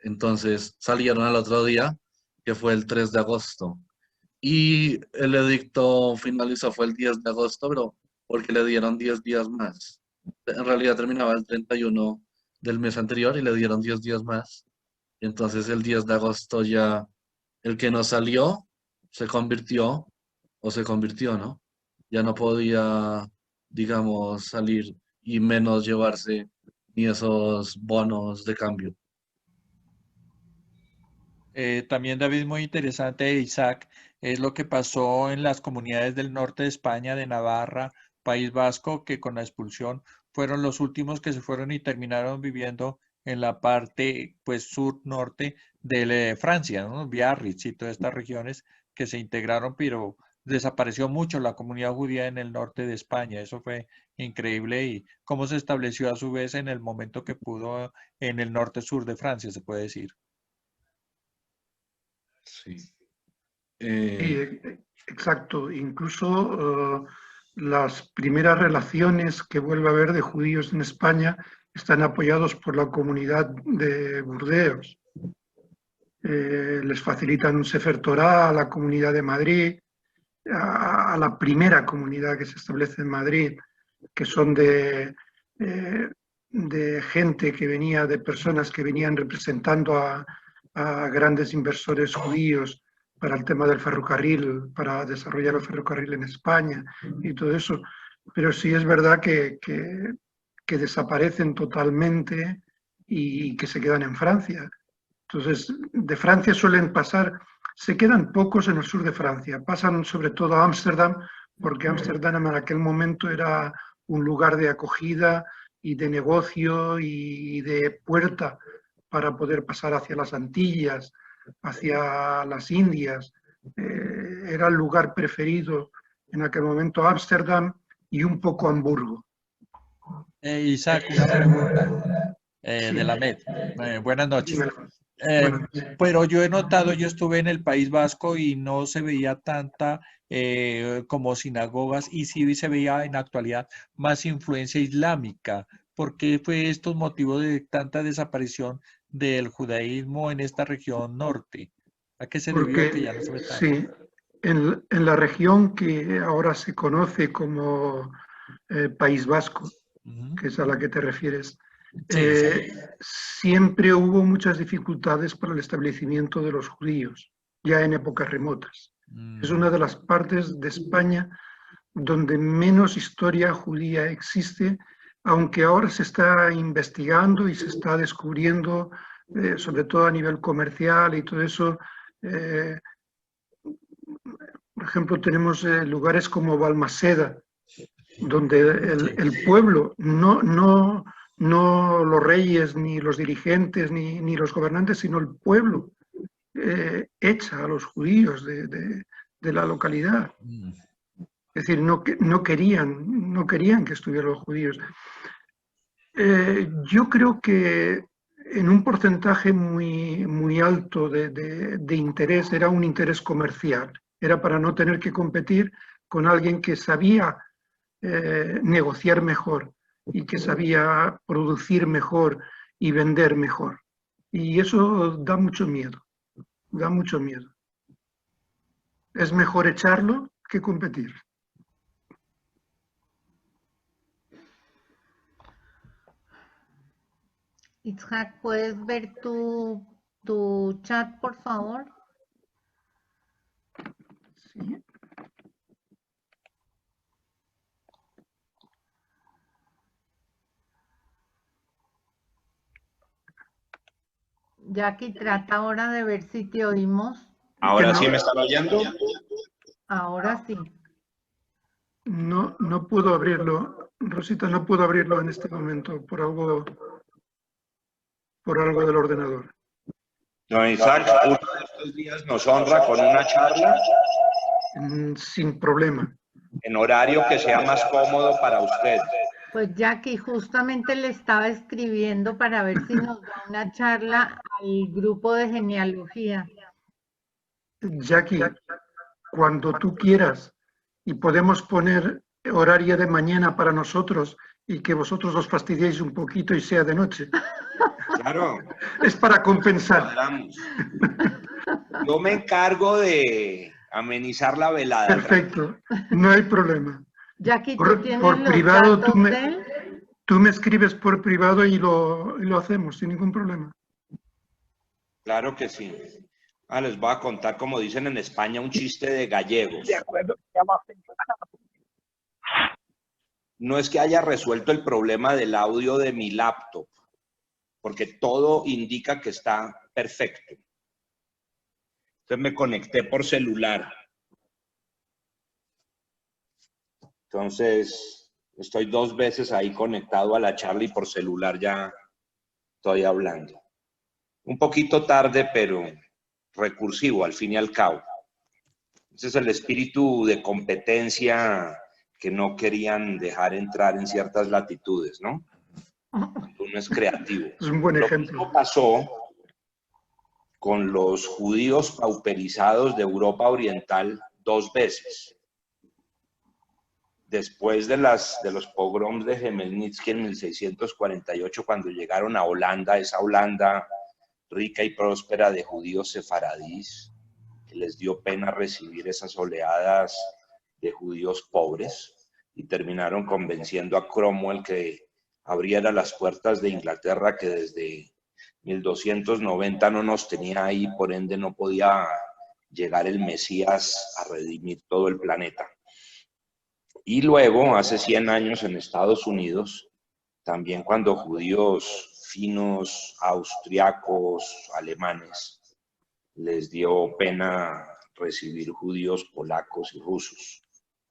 Entonces salieron al otro día, que fue el 3 de agosto. Y el edicto finalizó fue el 10 de agosto, pero porque le dieron 10 días más. En realidad terminaba el 31 del mes anterior y le dieron 10 días más. Y entonces el 10 de agosto ya el que no salió se convirtió, ¿no? Ya no podía, digamos, salir y menos llevarse ni esos bonos de cambio. También, David, muy interesante, Isaac, es lo que pasó en las comunidades del norte de España, de Navarra, País Vasco, que con la expulsión fueron los últimos que se fueron y terminaron viviendo en la parte, pues, sur-norte de Francia, ¿no? Biarritz y todas estas regiones que se integraron, pero desapareció mucho la comunidad judía en el norte de España. Eso fue increíble y cómo se estableció a su vez en el momento que pudo en el norte-sur de Francia, se puede decir. Sí. Exacto. Incluso las primeras relaciones que vuelve a haber de judíos en España están apoyados por la comunidad de Burdeos. Les facilitan un Sefer Torah a la comunidad de Madrid, a la primera comunidad que se establece en Madrid, que son de gente que venía, de personas que venían representando a grandes inversores judíos para el tema del ferrocarril, para desarrollar el ferrocarril en España y todo eso. Pero sí es verdad que desaparecen totalmente y que se quedan en Francia. Entonces, de Francia suelen pasar, se quedan pocos en el sur de Francia, pasan sobre todo a Ámsterdam, porque Ámsterdam en aquel momento era un lugar de acogida y de negocio y de puerta para poder pasar hacia las Antillas, hacia las Indias. Era el lugar preferido en aquel momento Ámsterdam y un poco Hamburgo. Isaac, una pregunta de la MED. Buenas noches. Pero yo he notado, yo estuve en el País Vasco y no se veía tanta como sinagogas y sí se veía en la actualidad más influencia islámica. ¿Por qué fue estos motivos de tanta desaparición del judaísmo en esta región norte? ¿A qué se debió que ya no se ve tanto? Sí, en la región que ahora se conoce como País Vasco, que es a la que te refieres, siempre hubo muchas dificultades para el establecimiento de los judíos, ya en épocas remotas. Es una de las partes de España donde menos historia judía existe, aunque ahora se está investigando y se está descubriendo, sobre todo a nivel comercial y todo eso. Por ejemplo, tenemos lugares como Balmaseda, donde el pueblo, no los reyes, ni los dirigentes, ni los gobernantes, sino el pueblo echa a los judíos de la localidad. Es decir, no querían que estuvieran los judíos. Yo creo que en un porcentaje muy alto de interés era un interés comercial. Era para no tener que competir con alguien que sabía negociar mejor y que sabía producir mejor y vender mejor. Y eso da mucho miedo, da mucho miedo. Es mejor echarlo que competir. Itzhak, ¿puedes ver tu chat, por favor? Sí. Jackie, trata ahora de ver si te oímos. ¿Ahora sí me están oyendo? Ahora sí. No puedo abrirlo. Rosita, no puedo abrirlo en este momento por algo del ordenador. Don Isaac, uno de estos días nos honra con una charla Sin problema. en horario que sea más cómodo para usted. Pues Jackie, justamente le estaba escribiendo para ver si nos da una charla al grupo de genealogía. Jackie, cuando tú quieras, y podemos poner horario de mañana para nosotros y que vosotros os fastidiéis un poquito y sea de noche. Claro. Es para compensar. Cuadramos. Yo me encargo de amenizar la velada. Perfecto, no hay problema. Jackie, ¿tú Por tienes los privado, datos de él? tú me escribes por privado y lo hacemos sin ningún problema. Claro que sí. Les voy a contar, como dicen en España, un chiste de gallegos. De acuerdo. No es que haya resuelto el problema del audio de mi laptop, porque todo indica que está perfecto. Entonces me conecté por celular. Entonces estoy 2 veces ahí conectado a la charla y por celular ya estoy hablando. Un poquito tarde, pero recursivo al fin y al cabo. Ese es el espíritu de competencia que no querían dejar entrar en ciertas latitudes, ¿no? Uno es creativo. Es un buen ejemplo. Lo mismo pasó con los judíos pauperizados de Europa Oriental 2 veces. Después de los pogroms de Khmelnytsky en 1648, cuando llegaron a Holanda, esa Holanda rica y próspera de judíos sefaradís, que les dio pena recibir esas oleadas de judíos pobres, y terminaron convenciendo a Cromwell que abriera las puertas de Inglaterra, que desde 1290 no nos tenía ahí, por ende no podía llegar el Mesías a redimir todo el planeta. Y luego, hace 100 años en Estados Unidos, también cuando judíos finos, austriacos, alemanes, les dio pena recibir judíos polacos y rusos,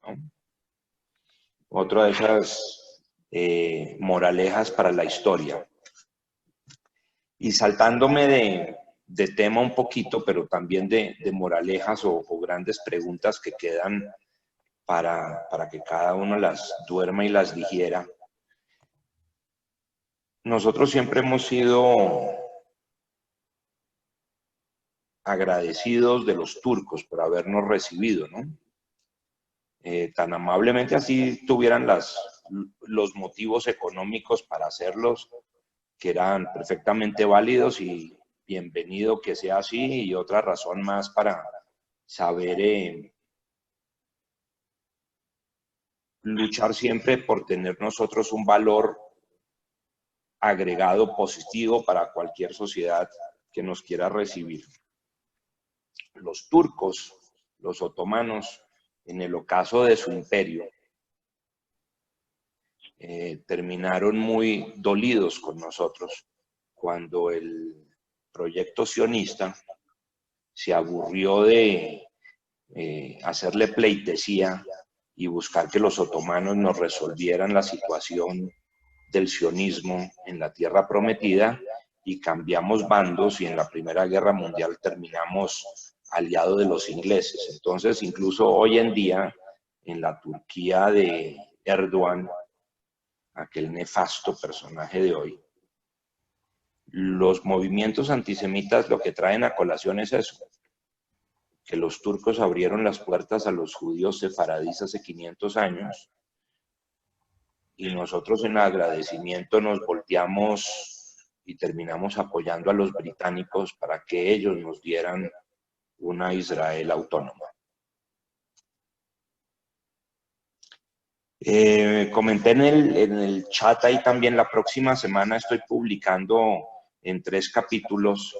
¿no? Otra de esas moralejas para la historia. Y saltándome de tema un poquito, pero también de moralejas o grandes preguntas que quedan para que cada uno las duerma y las digiera. Nosotros siempre hemos sido agradecidos de los turcos por habernos recibido, ¿no? Tan amablemente, así tuvieran los motivos económicos para hacerlos, que eran perfectamente válidos, y bienvenido que sea así, y otra razón más para saber luchar siempre por tener nosotros un valor agregado positivo para cualquier sociedad que nos quiera recibir. Los turcos, los otomanos, en el ocaso de su imperio, terminaron muy dolidos con nosotros cuando el proyecto sionista se aburrió de hacerle pleitesía y buscar que los otomanos nos resolvieran la situación del sionismo en la tierra prometida, y cambiamos bandos, y en la Primera Guerra Mundial terminamos aliados de los ingleses. Entonces, incluso hoy en día, en la Turquía de Erdogan, aquel nefasto personaje de hoy, los movimientos antisemitas lo que traen a colación es eso, que los turcos abrieron las puertas a los judíos sefaradíes hace 500 años, y nosotros en agradecimiento nos volteamos y terminamos apoyando a los británicos para que ellos nos dieran una Israel autónoma. Comenté en el chat ahí también, la próxima semana estoy publicando en 3 capítulos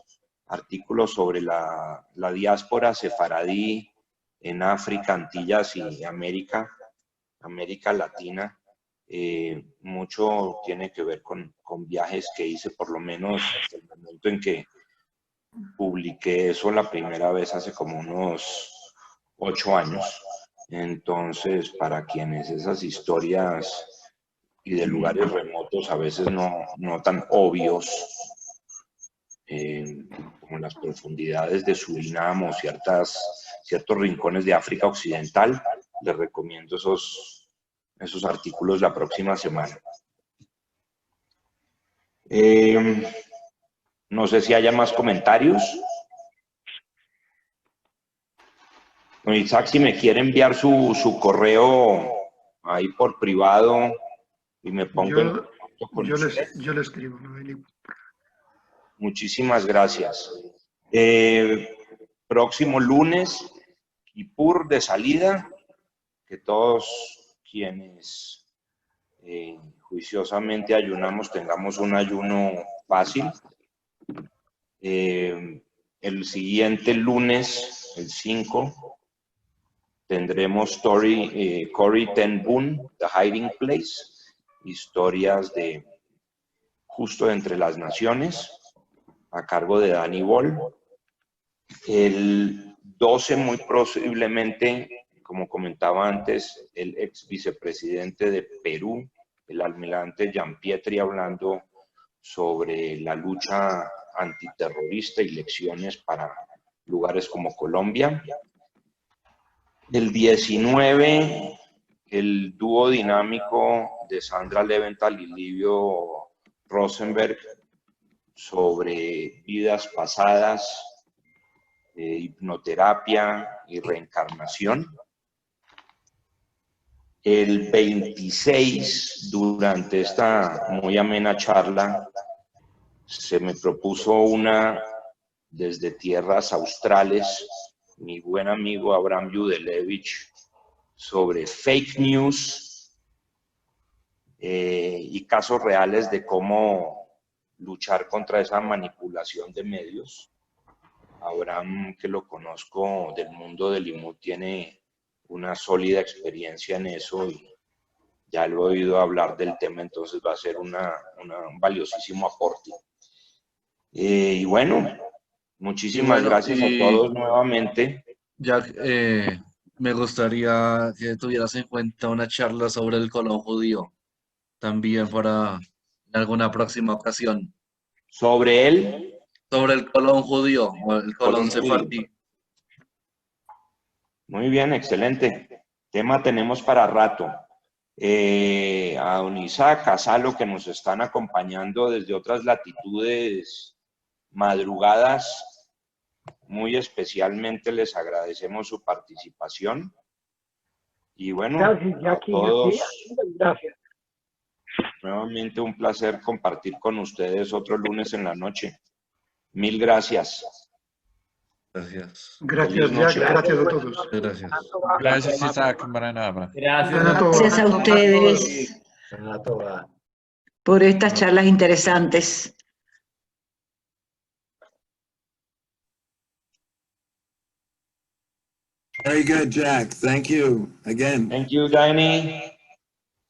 artículos sobre la diáspora sefaradí en África, Antillas y América Latina. Mucho tiene que ver con viajes que hice, por lo menos desde el momento en que publiqué eso la primera vez hace como unos 8 años. Entonces, para quienes esas historias y de lugares remotos a veces no tan obvios, como las profundidades de Surinam o ciertos rincones de África Occidental, les recomiendo esos artículos la próxima semana. No sé si haya más comentarios. Don Isaac, si me quiere enviar su correo ahí por privado y me pongo en contacto con usted. Yo le escribo. No hay ningún problema. Muchísimas gracias. Próximo lunes, Kipur de salida, que todos quienes juiciosamente ayunamos tengamos un ayuno fácil. El siguiente lunes, el 5, tendremos Corrie ten Boom, The Hiding Place, historias de justo entre las naciones, a cargo de Danny Boll. El 12, muy posiblemente, como comentaba antes, el ex vicepresidente de Perú, el almirante Gianpietri, hablando sobre la lucha antiterrorista y lecciones para lugares como Colombia. El 19, el dúo dinámico de Sandra Leventhal y Livio Rosenberg sobre vidas pasadas, hipnoterapia y reencarnación. El 26, durante esta muy amena charla, se me propuso una desde tierras australes, mi buen amigo Abraham Yudelevich, sobre fake news y casos reales de cómo luchar contra esa manipulación de medios. Abraham, que lo conozco del mundo del IMU, tiene una sólida experiencia en eso y ya lo he oído hablar del tema, entonces va a ser un valiosísimo aporte. Y bueno, muchísimas gracias a todos nuevamente. Jack, me gustaría que tuvieras en cuenta una charla sobre el Colón judío, también para alguna próxima ocasión. ¿Sobre él? Sobre el Colón judío, o el Colón sefardí. Muy bien, excelente. Tema tenemos para rato. A don Isaac, a Salo, que nos están acompañando desde otras latitudes madrugadas, muy especialmente les agradecemos su participación. Y bueno, a todos, Gracias. nuevamente un placer compartir con ustedes otro lunes en la noche. Mil gracias. Gracias. Gracias, Jack. Gracias a todos. Gracias. Gracias, Isaac. Maranabra. Gracias a ustedes por estas charlas interesantes. Very good, Jack. Thank you again. Thank you, Danny.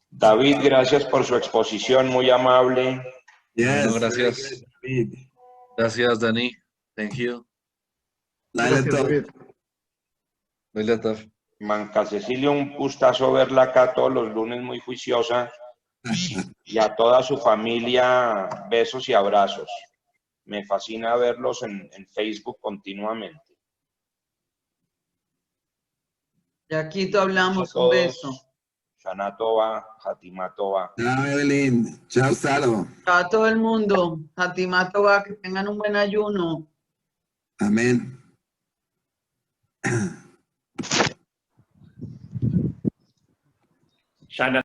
David, gracias por su exposición, muy amable. Yes, Bueno, gracias. Gracias, Dani. Thank you. Manca Cecilia, un gustazo verla acá todos los lunes, muy juiciosa. Y a toda su familia, besos y abrazos. Me fascina verlos en Facebook continuamente. Yaquito, hablamos, un beso. Shana Tova, Hatima Tova. Chao, Evelyn. Chao, Salo. Chao a todo el mundo. Hatima Tova, que tengan un buen ayuno. Amén. Shana